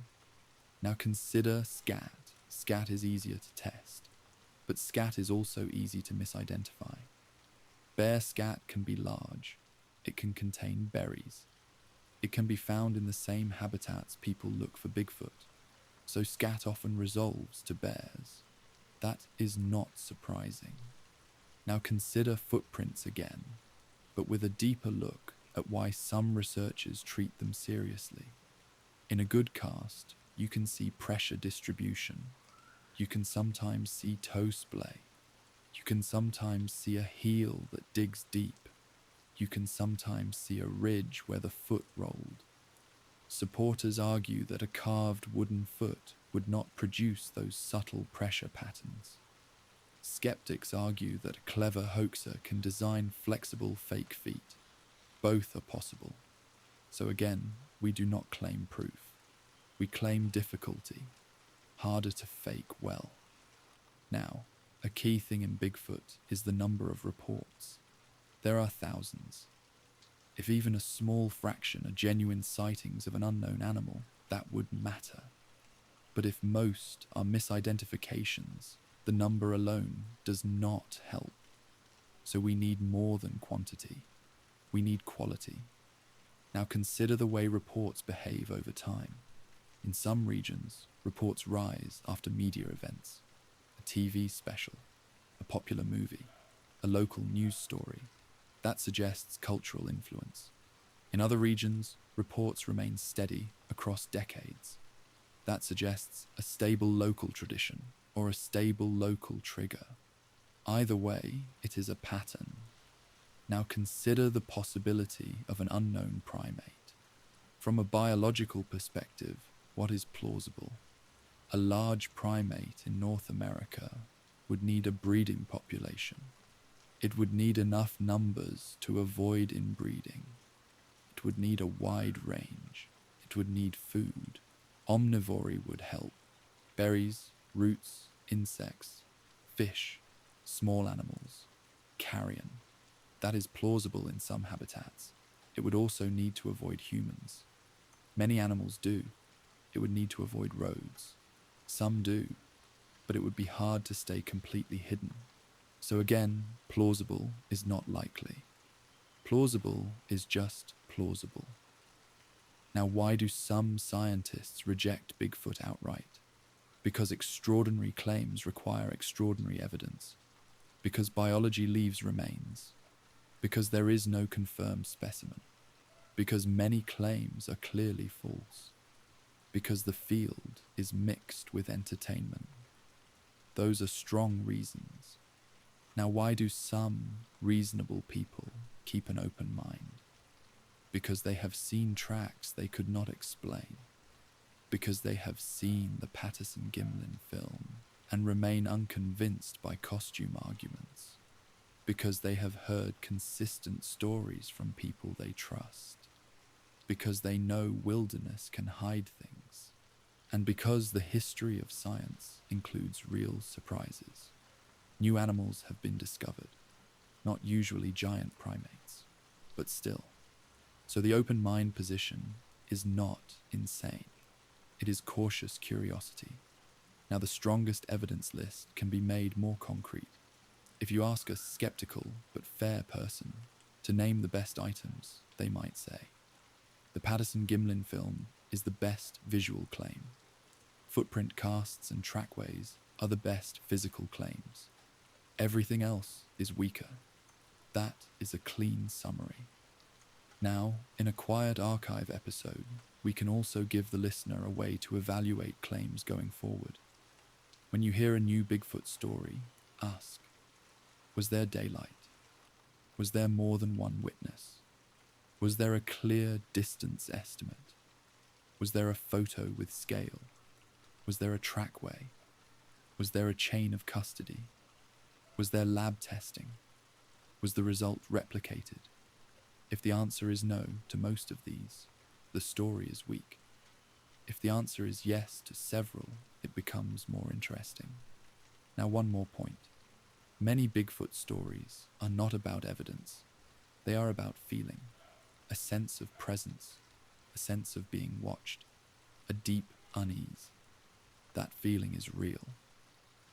Speaker 1: Now consider scat. Scat is easier to test, but scat is also easy to misidentify. Bear scat can be large. It can contain berries. It can be found in the same habitats people look for Bigfoot. So scat often resolves to bears. That is not surprising. Now consider footprints again, but with a deeper look at why some researchers treat them seriously. In a good cast, you can see pressure distribution. You can sometimes see toe splay. You can sometimes see a heel that digs deep. You can sometimes see a ridge where the foot rolled. Supporters argue that a carved wooden foot would not produce those subtle pressure patterns. Skeptics argue that a clever hoaxer can design flexible fake feet. Both are possible. So again, we do not claim proof. We claim difficulty, harder to fake well. Now, a key thing in Bigfoot is the number of reports. There are thousands. If even a small fraction are genuine sightings of an unknown animal, that would matter. But if most are misidentifications, the number alone does not help. So we need more than quantity. We need quality. Now consider the way reports behave over time. In some regions, reports rise after media events, a TV special, a popular movie, a local news story. That suggests cultural influence. In other regions, reports remain steady across decades. That suggests a stable local tradition or a stable local trigger. Either way, it is a pattern. Now consider the possibility of an unknown primate. From a biological perspective, what is plausible? A large primate in North America would need a breeding population. It would need enough numbers to avoid inbreeding. It would need a wide range. It would need food. Omnivory would help. Berries, roots, insects, fish, small animals, carrion. That is plausible in some habitats. It would also need to avoid humans. Many animals do. It would need to avoid roads. Some do, but it would be hard to stay completely hidden. So again, plausible is not likely. Plausible is just plausible. Now, why do some scientists reject Bigfoot outright? Because extraordinary claims require extraordinary evidence. Because biology leaves remains. Because there is no confirmed specimen. Because many claims are clearly false. Because the field is mixed with entertainment. Those are strong reasons. Now, why do some reasonable people keep an open mind? Because they have seen tracks they could not explain. Because they have seen the Patterson-Gimlin film and remain unconvinced by costume arguments. Because they have heard consistent stories from people they trust. Because they know wilderness can hide things. And because the history of science includes real surprises. New animals have been discovered, not usually giant primates, but still. So the open mind position is not insane. It is cautious curiosity. Now, the strongest evidence list can be made more concrete. If you ask a skeptical but fair person to name the best items, they might say, the Patterson-Gimlin film is the best visual claim. Footprint casts and trackways are the best physical claims. Everything else is weaker. That is a clean summary. Now, in a quiet archive episode, we can also give the listener a way to evaluate claims going forward. When you hear a new Bigfoot story, ask, was there daylight? Was there more than one witness? Was there a clear distance estimate? Was there a photo with scale? Was there a trackway? Was there a chain of custody? Was there lab testing? Was the result replicated? If the answer is no to most of these, the story is weak. If the answer is yes to several, it becomes more interesting. Now, one more point. Many Bigfoot stories are not about evidence. They are about feeling, a sense of presence, a sense of being watched, a deep unease. That feeling is real,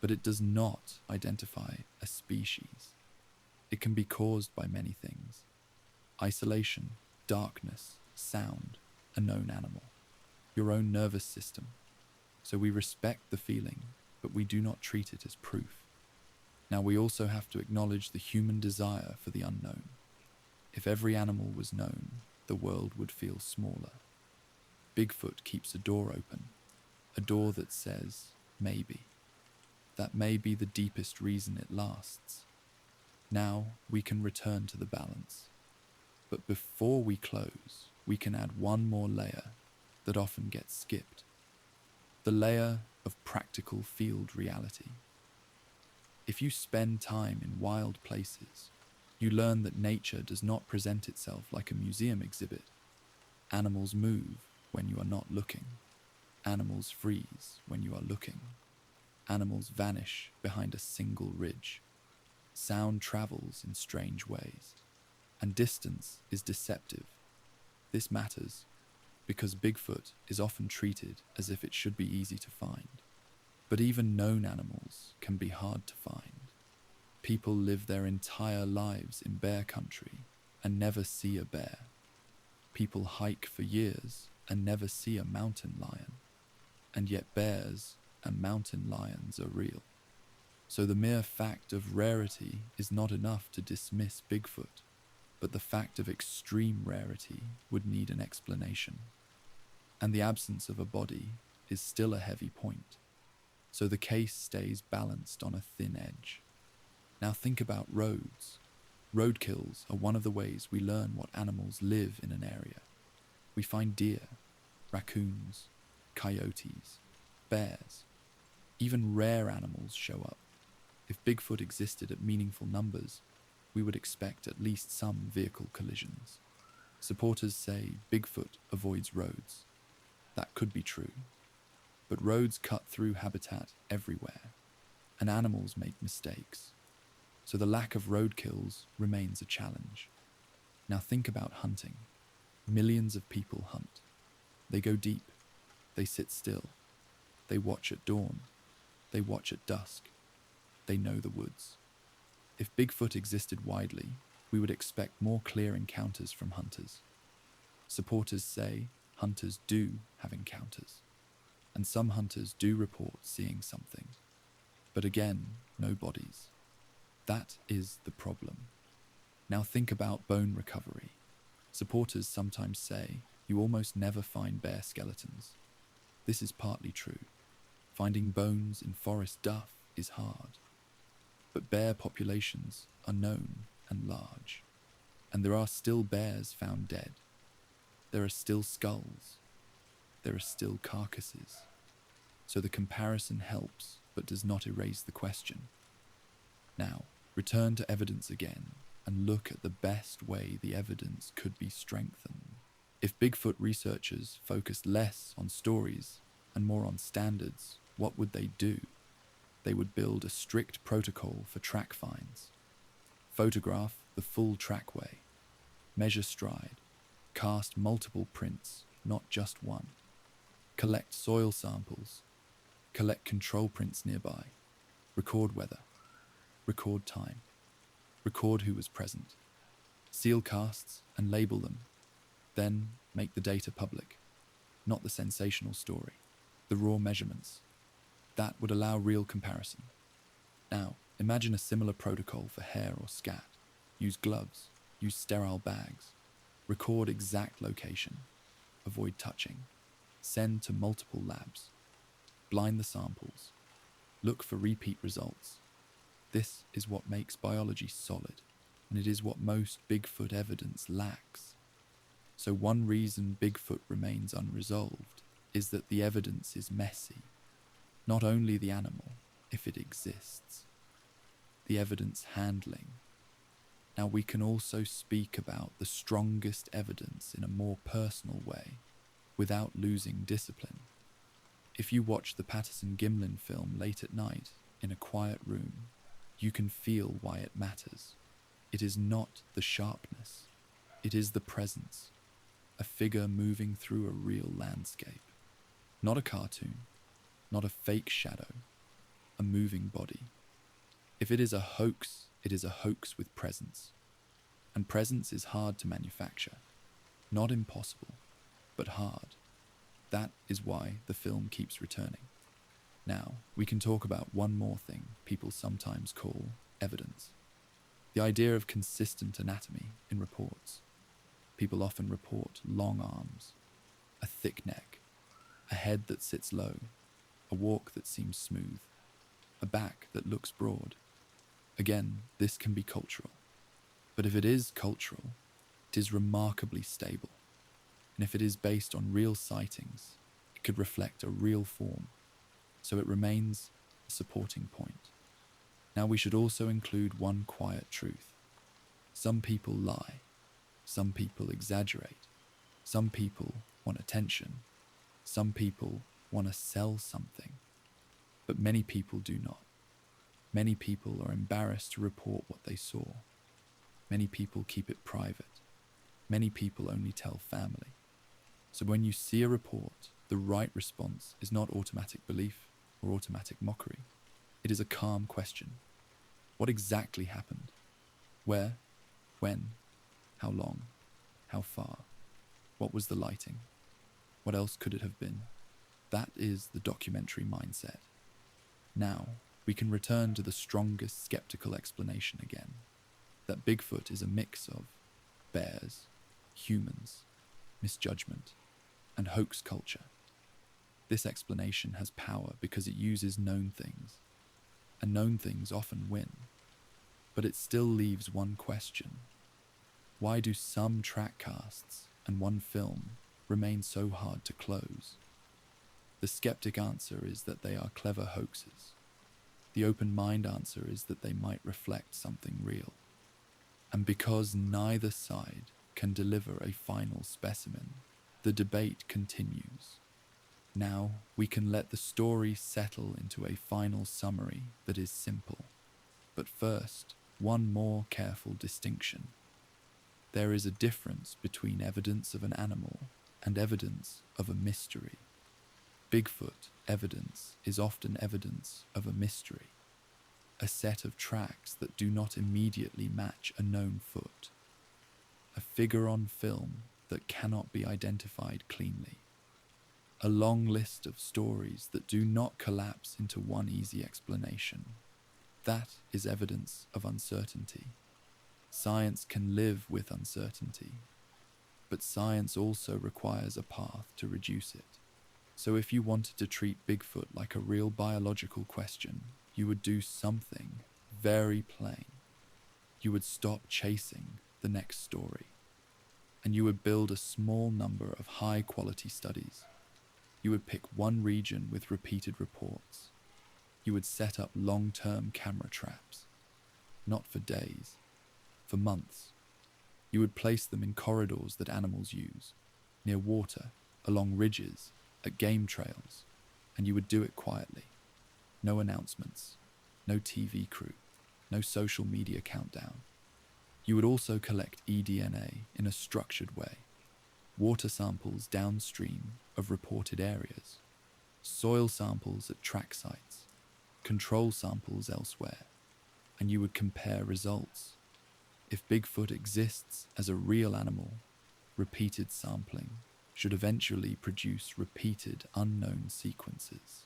Speaker 1: but it does not identify a species. It can be caused by many things: isolation, darkness, sound, a known animal, your own nervous system. So we respect the feeling, but we do not treat it as proof. Now, we also have to acknowledge the human desire for the unknown. If every animal was known, the world would feel smaller. Bigfoot keeps a door open, a door that says, maybe. That may be the deepest reason it lasts. Now, we can return to the balance. But before we close, we can add one more layer that often gets skipped. The layer of practical field reality. If you spend time in wild places, you learn that nature does not present itself like a museum exhibit. Animals move when you are not looking. Animals freeze when you are looking. Animals vanish behind a single ridge. Sound travels in strange ways. And distance is deceptive. This matters because Bigfoot is often treated as if it should be easy to find. But even known animals can be hard to find. People live their entire lives in bear country and never see a bear. People hike for years and never see a mountain lion. And yet bears and mountain lions are real. So the mere fact of rarity is not enough to dismiss Bigfoot, but the fact of extreme rarity would need an explanation. And the absence of a body is still a heavy point. So the case stays balanced on a thin edge. Now think about roads. Roadkills are one of the ways we learn what animals live in an area. We find deer, raccoons, coyotes, bears. Even rare animals show up. If Bigfoot existed at meaningful numbers, we would expect at least some vehicle collisions. Supporters say Bigfoot avoids roads. That could be true. But roads cut through habitat everywhere, and animals make mistakes. So the lack of roadkills remains a challenge. Now think about hunting. Millions of people hunt. They go deep. They sit still. They watch at dawn. They watch at dusk. They know the woods. If Bigfoot existed widely, we would expect more clear encounters from hunters. Supporters say hunters do have encounters, and some hunters do report seeing something. But again, no bodies. That is the problem. Now think about bone recovery. Supporters sometimes say you almost never find bear skeletons. This is partly true. Finding bones in forest duff is hard. But bear populations are known and large, and there are still bears found dead. There are still skulls. There are still carcasses. So the comparison helps, but does not erase the question. Now, return to evidence again and look at the best way the evidence could be strengthened. If Bigfoot researchers focused less on stories and more on standards, what would they do? They would build a strict protocol for track finds, photograph the full trackway, measure stride, Cast multiple prints, not just one. Collect soil samples. Collect control prints nearby. Record weather. Record time. Record who was present. Seal casts and label them. Then make the data public. Not the sensational story. The raw measurements. That would allow real comparison. Now, imagine a similar protocol for hair or scat. Use gloves. Use sterile bags. Record exact location. Avoid touching. Send to multiple labs. Blind the samples. Look for repeat results. This is what makes biology solid, and it is what most Bigfoot evidence lacks. So one reason Bigfoot remains unresolved is that the evidence is messy. Not only the animal, if it exists. The evidence handling. Now we can also speak about the strongest evidence in a more personal way, without losing discipline. If you watch the Patterson-Gimlin film late at night, in a quiet room, you can feel why it matters. It is not the sharpness, it is the presence. A figure moving through a real landscape. Not a cartoon, not a fake shadow, a moving body. If it is a hoax, it is a hoax with presence. And presence is hard to manufacture. Not impossible, but hard. That is why the film keeps returning. Now, we can talk about one more thing people sometimes call evidence. The idea of consistent anatomy in reports. People often report long arms, a thick neck, a head that sits low, a walk that seems smooth, a back that looks broad. Again, this can be cultural. But if it is cultural, it is remarkably stable. And if it is based on real sightings, it could reflect a real form. So it remains a supporting point. Now we should also include one quiet truth. Some people lie. Some people exaggerate. Some people want attention. Some people want to sell something. But many people do not. Many people are embarrassed to report what they saw. Many people keep it private. Many people only tell family. So when you see a report, the right response is not automatic belief or automatic mockery. It is a calm question. What exactly happened? Where? When? How long? How far? What was the lighting? What else could it have been? That is the documentary mindset. Now, we can return to the strongest skeptical explanation again. That Bigfoot is a mix of bears, humans, misjudgment, and hoax culture. This explanation has power because it uses known things, and known things often win. But it still leaves one question. Why do some track casts and one film remain so hard to close? The skeptic answer is that they are clever hoaxes. The open mind answer is that they might reflect something real. And because neither side can deliver a final specimen, the debate continues. Now we can let the story settle into a final summary that is simple. But first, one more careful distinction. There is a difference between evidence of an animal and evidence of a mystery. Bigfoot evidence is often evidence of a mystery, a set of tracks that do not immediately match a known foot, a figure on film that cannot be identified cleanly, a long list of stories that do not collapse into one easy explanation. That is evidence of uncertainty. Science can live with uncertainty, but science also requires a path to reduce it. So if you wanted to treat Bigfoot like a real biological question, you would do something very plain. You would stop chasing the next story, and you would build a small number of high-quality studies. You would pick one region with repeated reports. You would set up long-term camera traps, not for days, for months. You would place them in corridors that animals use, near water, along ridges, at game trails, and you would do it quietly. No announcements, no TV crew, no social media countdown. You would also collect eDNA in a structured way. water samples downstream of reported areas, soil samples at track sites, control samples elsewhere, and you would compare results. If Bigfoot exists as a real animal, repeated sampling should eventually produce repeated unknown sequences.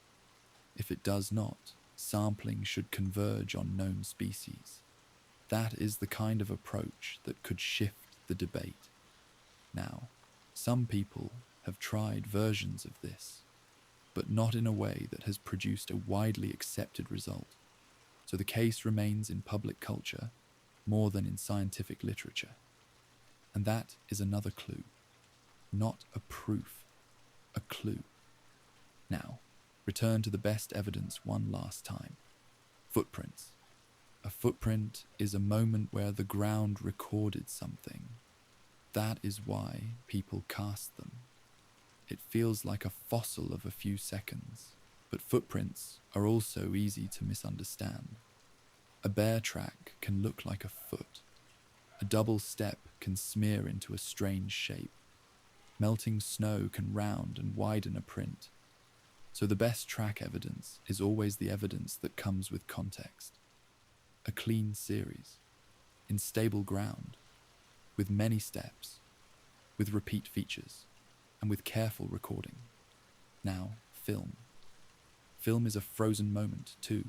Speaker 1: If it does not, sampling should converge on known species. That is the kind of approach that could shift the debate. Now, some people have tried versions of this, but not in a way that has produced a widely accepted result. So the case remains in public culture more than in scientific literature. And that is another clue. Not a proof, a clue. Now, return to the best evidence one last time. Footprints. A footprint is a moment where the ground recorded something. That is why people cast them. It feels like a fossil of a few seconds, but footprints are also easy to misunderstand. A bear track can look like a foot. A double step can smear into a strange shape. Melting snow can round and widen a print. So the best track evidence is always the evidence that comes with context. A clean series, in stable ground, with many steps, with repeat features, and with careful recording. Now, film. Film is a frozen moment too,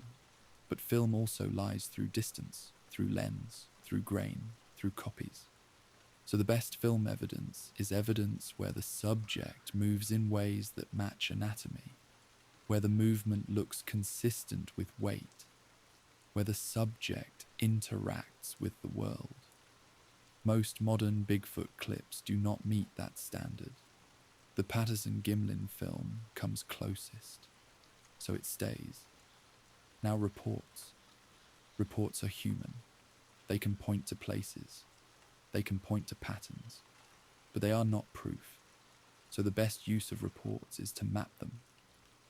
Speaker 1: but film also lies through distance, through lens, through grain, through copies. So the best film evidence is evidence where the subject moves in ways that match anatomy, where the movement looks consistent with weight, where the subject interacts with the world. Most modern Bigfoot clips do not meet that standard. The Patterson-Gimlin film comes closest, so it stays. Now reports. Reports are human. They can point to places. They can point to patterns, but they are not proof. So the best use of reports is to map them,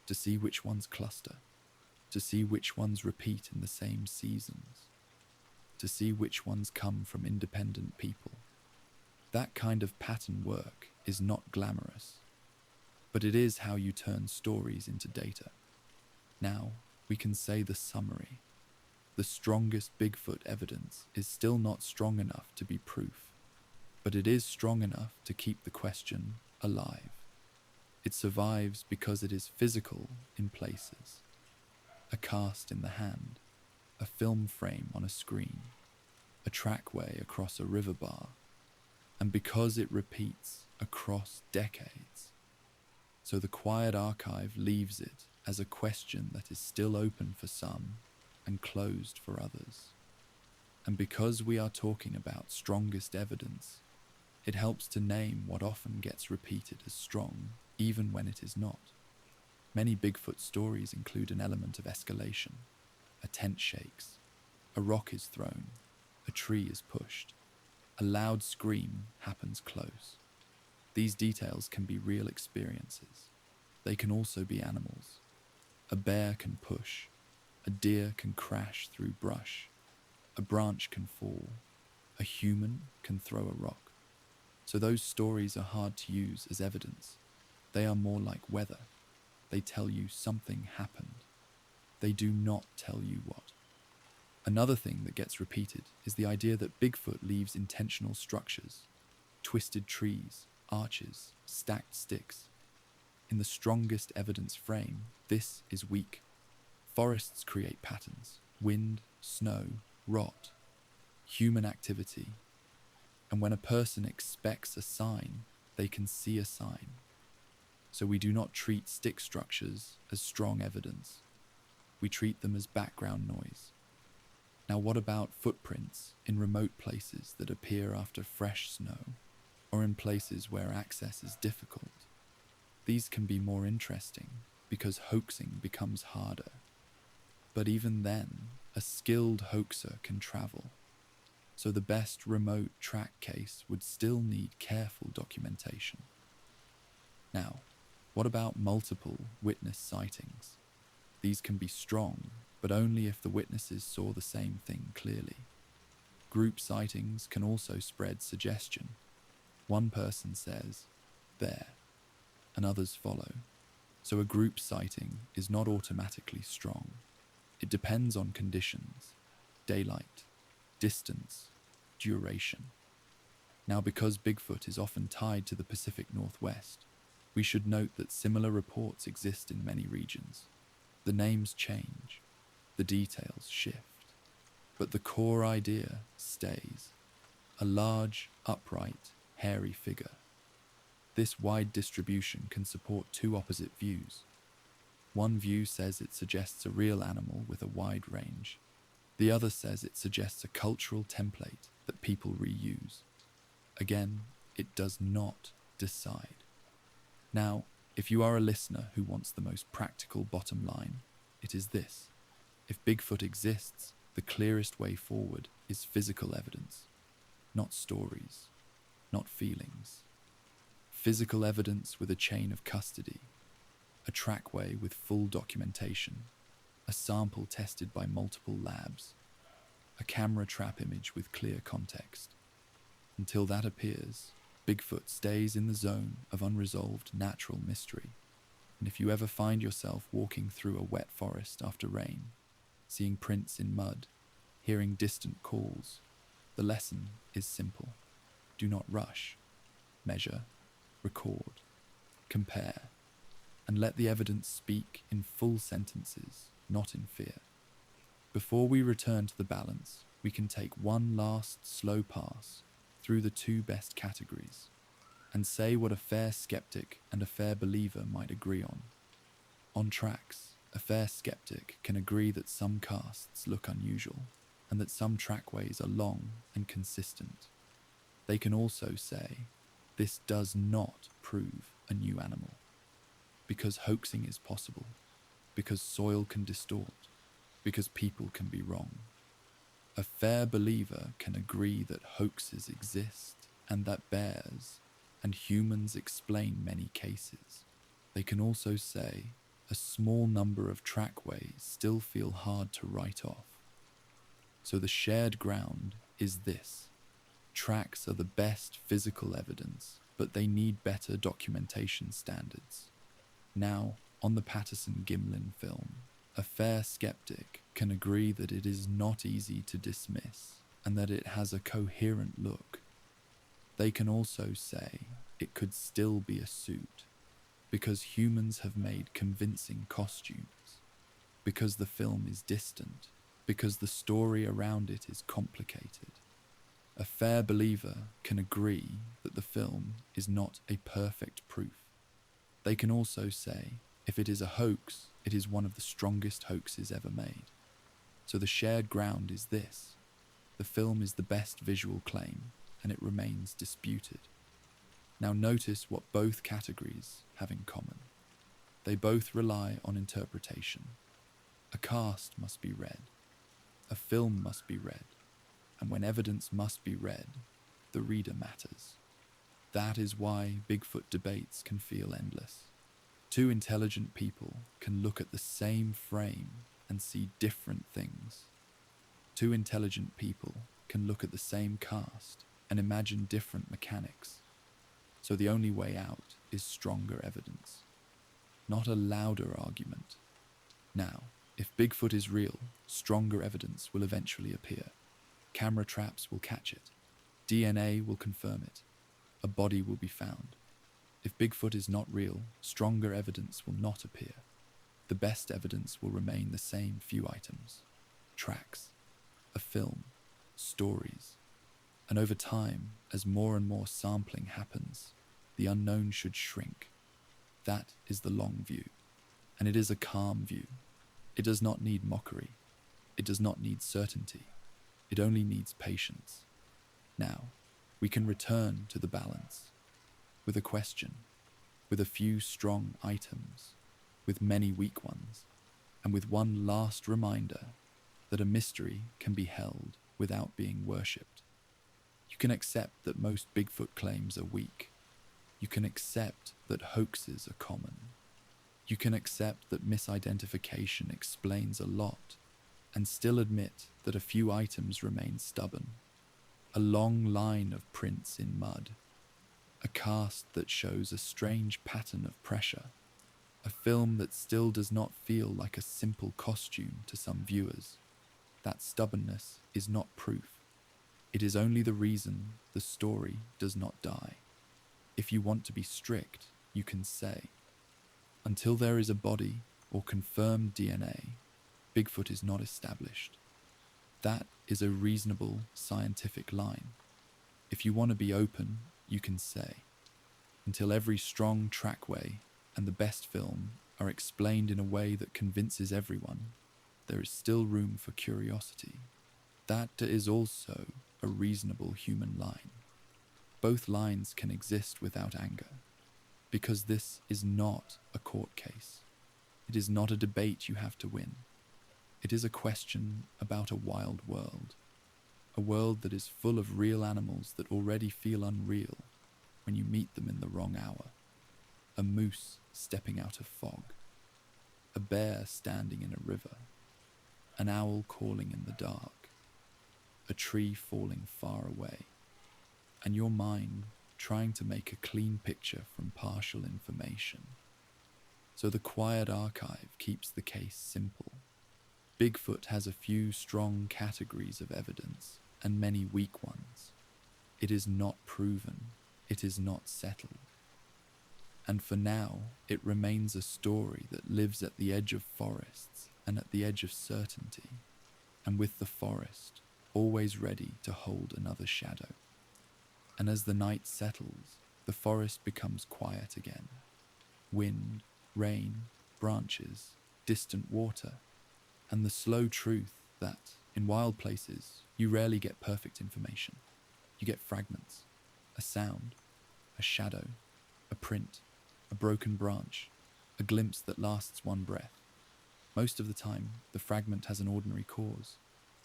Speaker 1: to see which ones cluster, to see which ones repeat in the same seasons, to see which ones come from independent people. That kind of pattern work is not glamorous, but it is how you turn stories into data. Now, we can say the summary. The strongest Bigfoot evidence is still not strong enough to be proof, but it is strong enough to keep the question alive. It survives because it is physical in places. A cast in the hand, a film frame on a screen, a trackway across a river bar, and because it repeats across decades. So the quiet archive leaves it as a question that is still open for some and closed for others. And because we are talking about strongest evidence, it helps to name what often gets repeated as strong, even when it is not. Many Bigfoot stories include an element of escalation. A tent shakes, a rock is thrown, a tree is pushed, a loud scream happens close. These details can be real experiences. They can also be animals. A bear can push, a deer can crash through brush, a branch can fall, a human can throw a rock. So those stories are hard to use as evidence. They are more like weather. They tell you something happened. They do not tell you what. Another thing that gets repeated is the idea that Bigfoot leaves intentional structures, twisted trees, arches, stacked sticks. In the strongest evidence frame, this is weak. Forests create patterns, wind, snow, rot, human activity. And when a person expects a sign, they can see a sign. So we do not treat stick structures as strong evidence. We treat them as background noise. Now what about footprints in remote places that appear after fresh snow, or in places where access is difficult? These can be more interesting because hoaxing becomes harder. But even then, a skilled hoaxer can travel. So the best remote track case would still need careful documentation. Now, what about multiple witness sightings? These can be strong, but only if the witnesses saw the same thing clearly. Group sightings can also spread suggestion. One person says, there, and others follow. So a group sighting is not automatically strong. It depends on conditions, daylight, distance, duration. Now, because Bigfoot is often tied to the Pacific Northwest, we should note that similar reports exist in many regions. The names change, the details shift, but the core idea stays: a large, upright, hairy figure. This wide distribution can support two opposite views. One view says it suggests a real animal with a wide range. The other says it suggests a cultural template that people reuse. Again, it does not decide. Now, if you are a listener who wants the most practical bottom line, it is this: if Bigfoot exists, the clearest way forward is physical evidence, not stories, not feelings. Physical evidence with a chain of custody, a trackway with full documentation, a sample tested by multiple labs, a camera trap image with clear context. Until that appears, Bigfoot stays in the zone of unresolved natural mystery. And if you ever find yourself walking through a wet forest after rain, seeing prints in mud, hearing distant calls, the lesson is simple. Do not rush. Measure, record, compare, and let the evidence speak in full sentences, not in fear. Before we return to the balance, we can take one last slow pass through the two best categories and say what a fair skeptic and a fair believer might agree on. On tracks, a fair skeptic can agree that some casts look unusual and that some trackways are long and consistent. They can also say, this does not prove a new animal, because hoaxing is possible, because soil can distort, because people can be wrong. A fair believer can agree that hoaxes exist and that bears and humans explain many cases. They can also say a small number of trackways still feel hard to write off. So the shared ground is this: tracks are the best physical evidence, but they need better documentation standards. Now, on the Patterson-Gimlin film, a fair skeptic can agree that it is not easy to dismiss and that it has a coherent look. They can also say it could still be a suit because humans have made convincing costumes, because the film is distant, because the story around it is complicated. A fair believer can agree that the film is not a perfect proof. They can also say, if it is a hoax, it is one of the strongest hoaxes ever made. So the shared ground is this: the film is the best visual claim, and it remains disputed. Now notice what both categories have in common. They both rely on interpretation. A cast must be read. A film must be read. And when evidence must be read, the reader matters. That is why Bigfoot debates can feel endless. Two intelligent people can look at the same frame and see different things. Two intelligent people can look at the same cast and imagine different mechanics. So the only way out is stronger evidence, not a louder argument. Now, if Bigfoot is real, stronger evidence will eventually appear. Camera traps will catch it. DNA will confirm it. A body will be found. If Bigfoot is not real, stronger evidence will not appear. The best evidence will remain the same few items: tracks, a film, stories. And over time, as more and more sampling happens, the unknown should shrink. That is the long view, and it is a calm view. It does not need mockery. It does not need certainty. It only needs patience. Now, we can return to the balance, with a question, with a few strong items, with many weak ones, and with one last reminder that a mystery can be held without being worshipped. You can accept that most Bigfoot claims are weak. You can accept that hoaxes are common. You can accept that misidentification explains a lot, and still admit that a few items remain stubborn. A long line of prints in mud, a cast that shows a strange pattern of pressure, a film that still does not feel like a simple costume to some viewers. That stubbornness is not proof. It is only the reason the story does not die. If you want to be strict, you can say, until there is a body or confirmed DNA, Bigfoot is not established. That is a reasonable scientific line. If you want to be open, you can say, until every strong trackway and the best film are explained in a way that convinces everyone, there is still room for curiosity. That is also a reasonable human line. Both lines can exist without anger, because this is not a court case. It is not a debate you have to win. It is a question about a wild world, a world that is full of real animals that already feel unreal when you meet them in the wrong hour. A moose stepping out of fog, a bear standing in a river, an owl calling in the dark, a tree falling far away, and your mind trying to make a clean picture from partial information. So the quiet archive keeps the case simple. Bigfoot has a few strong categories of evidence and many weak ones. It is not proven. It is not settled. And for now, it remains a story that lives at the edge of forests and at the edge of certainty, and with the forest always ready to hold another shadow. And as the night settles, the forest becomes quiet again. Wind, rain, branches, distant water, and the slow truth that, in wild places, you rarely get perfect information. You get fragments, a sound, a shadow, a print, a broken branch, a glimpse that lasts one breath. Most of the time, the fragment has an ordinary cause: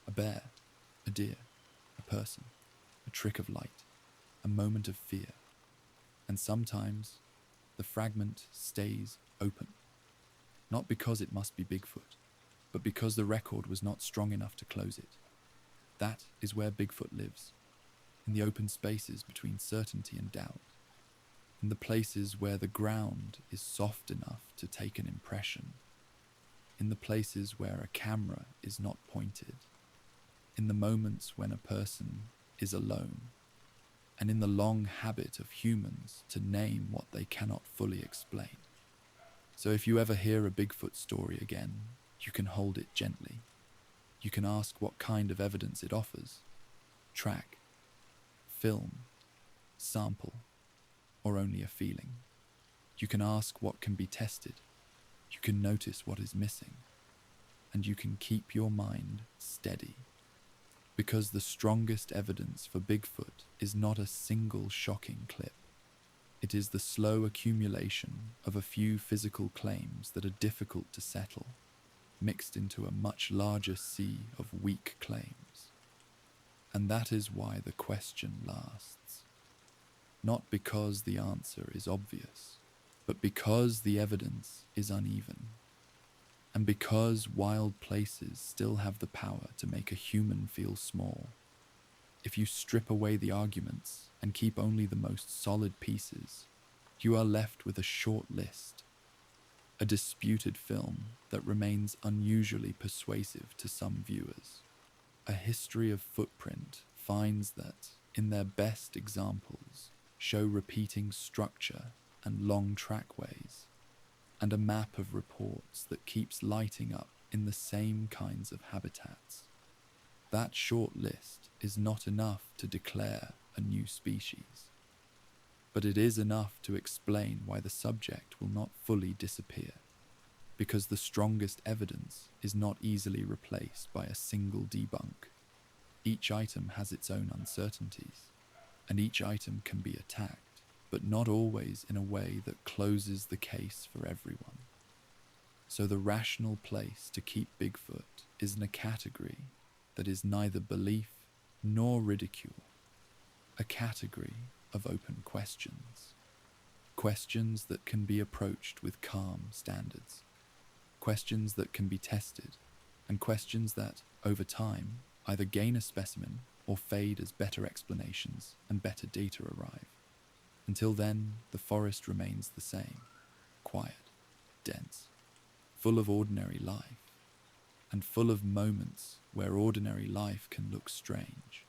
Speaker 1: a bear, a deer, a person, a trick of light, a moment of fear. And sometimes, the fragment stays open, not because it must be Bigfoot, but because the record was not strong enough to close it. That is where Bigfoot lives, in the open spaces between certainty and doubt, in the places where the ground is soft enough to take an impression, in the places where a camera is not pointed, in the moments when a person is alone, and in the long habit of humans to name what they cannot fully explain. So if you ever hear a Bigfoot story again, you can hold it gently. You can ask what kind of evidence it offers: track, film, sample, or only a feeling. You can ask what can be tested. You can notice what is missing. And you can keep your mind steady. Because the strongest evidence for Bigfoot is not a single shocking clip. It is the slow accumulation of a few physical claims that are difficult to settle, mixed into a much larger sea of weak claims. And that is why the question lasts. Not because the answer is obvious, but because the evidence is uneven. And because wild places still have the power to make a human feel small. If you strip away the arguments and keep only the most solid pieces, you are left with a short list, a disputed film that remains unusually persuasive to some viewers. A history of footprint finds that, in their best examples, show repeating structure and long trackways, and a map of reports that keeps lighting up in the same kinds of habitats. That short list is not enough to declare a new species, but it is enough to explain why the subject will not fully disappear, because the strongest evidence is not easily replaced by a single debunk. Each item has its own uncertainties, and each item can be attacked, but not always in a way that closes the case for everyone. So the rational place to keep Bigfoot is in a category that is neither belief nor ridicule, a category of open questions. Questions that can be approached with calm standards, questions that can be tested, and questions that, over time, either gain a specimen or fade as better explanations and better data arrive. Until then, the forest remains the same, quiet, dense, full of ordinary life, and full of moments where ordinary life can look strange.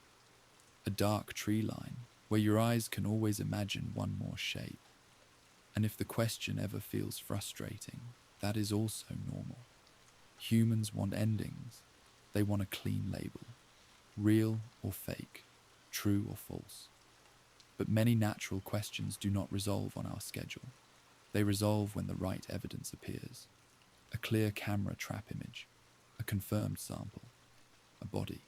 Speaker 1: A dark tree line where your eyes can always imagine one more shape. And if the question ever feels frustrating, that is also normal. Humans want endings. They want a clean label, real or fake, true or false. But many natural questions do not resolve on our schedule. They resolve when the right evidence appears. A clear camera trap image, a confirmed sample, a body,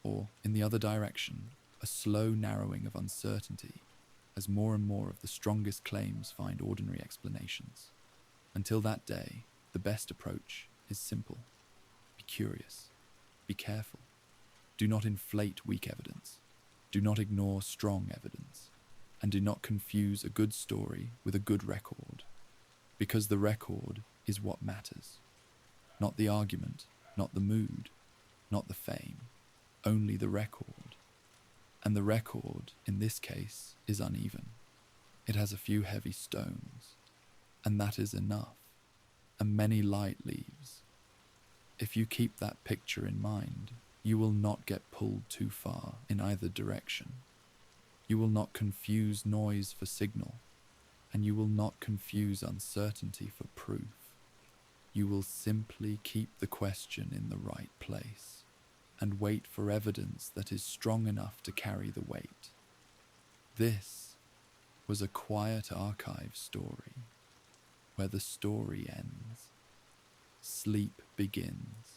Speaker 1: or, in the other direction, a slow narrowing of uncertainty as more and more of the strongest claims find ordinary explanations. Until that day, the best approach is simple. Be curious. Be careful. Do not inflate weak evidence. Do not ignore strong evidence. And do not confuse a good story with a good record. Because the record is what matters. Not the argument, not the mood, not the fame. Only the record. And the record, in this case, is uneven. It has a few heavy stones. And that is enough. And many light leaves. If you keep that picture in mind, you will not get pulled too far in either direction. You will not confuse noise for signal, and you will not confuse uncertainty for proof. You will simply keep the question in the right place and wait for evidence that is strong enough to carry the weight. This was a quiet archive story, where the story ends, sleep begins,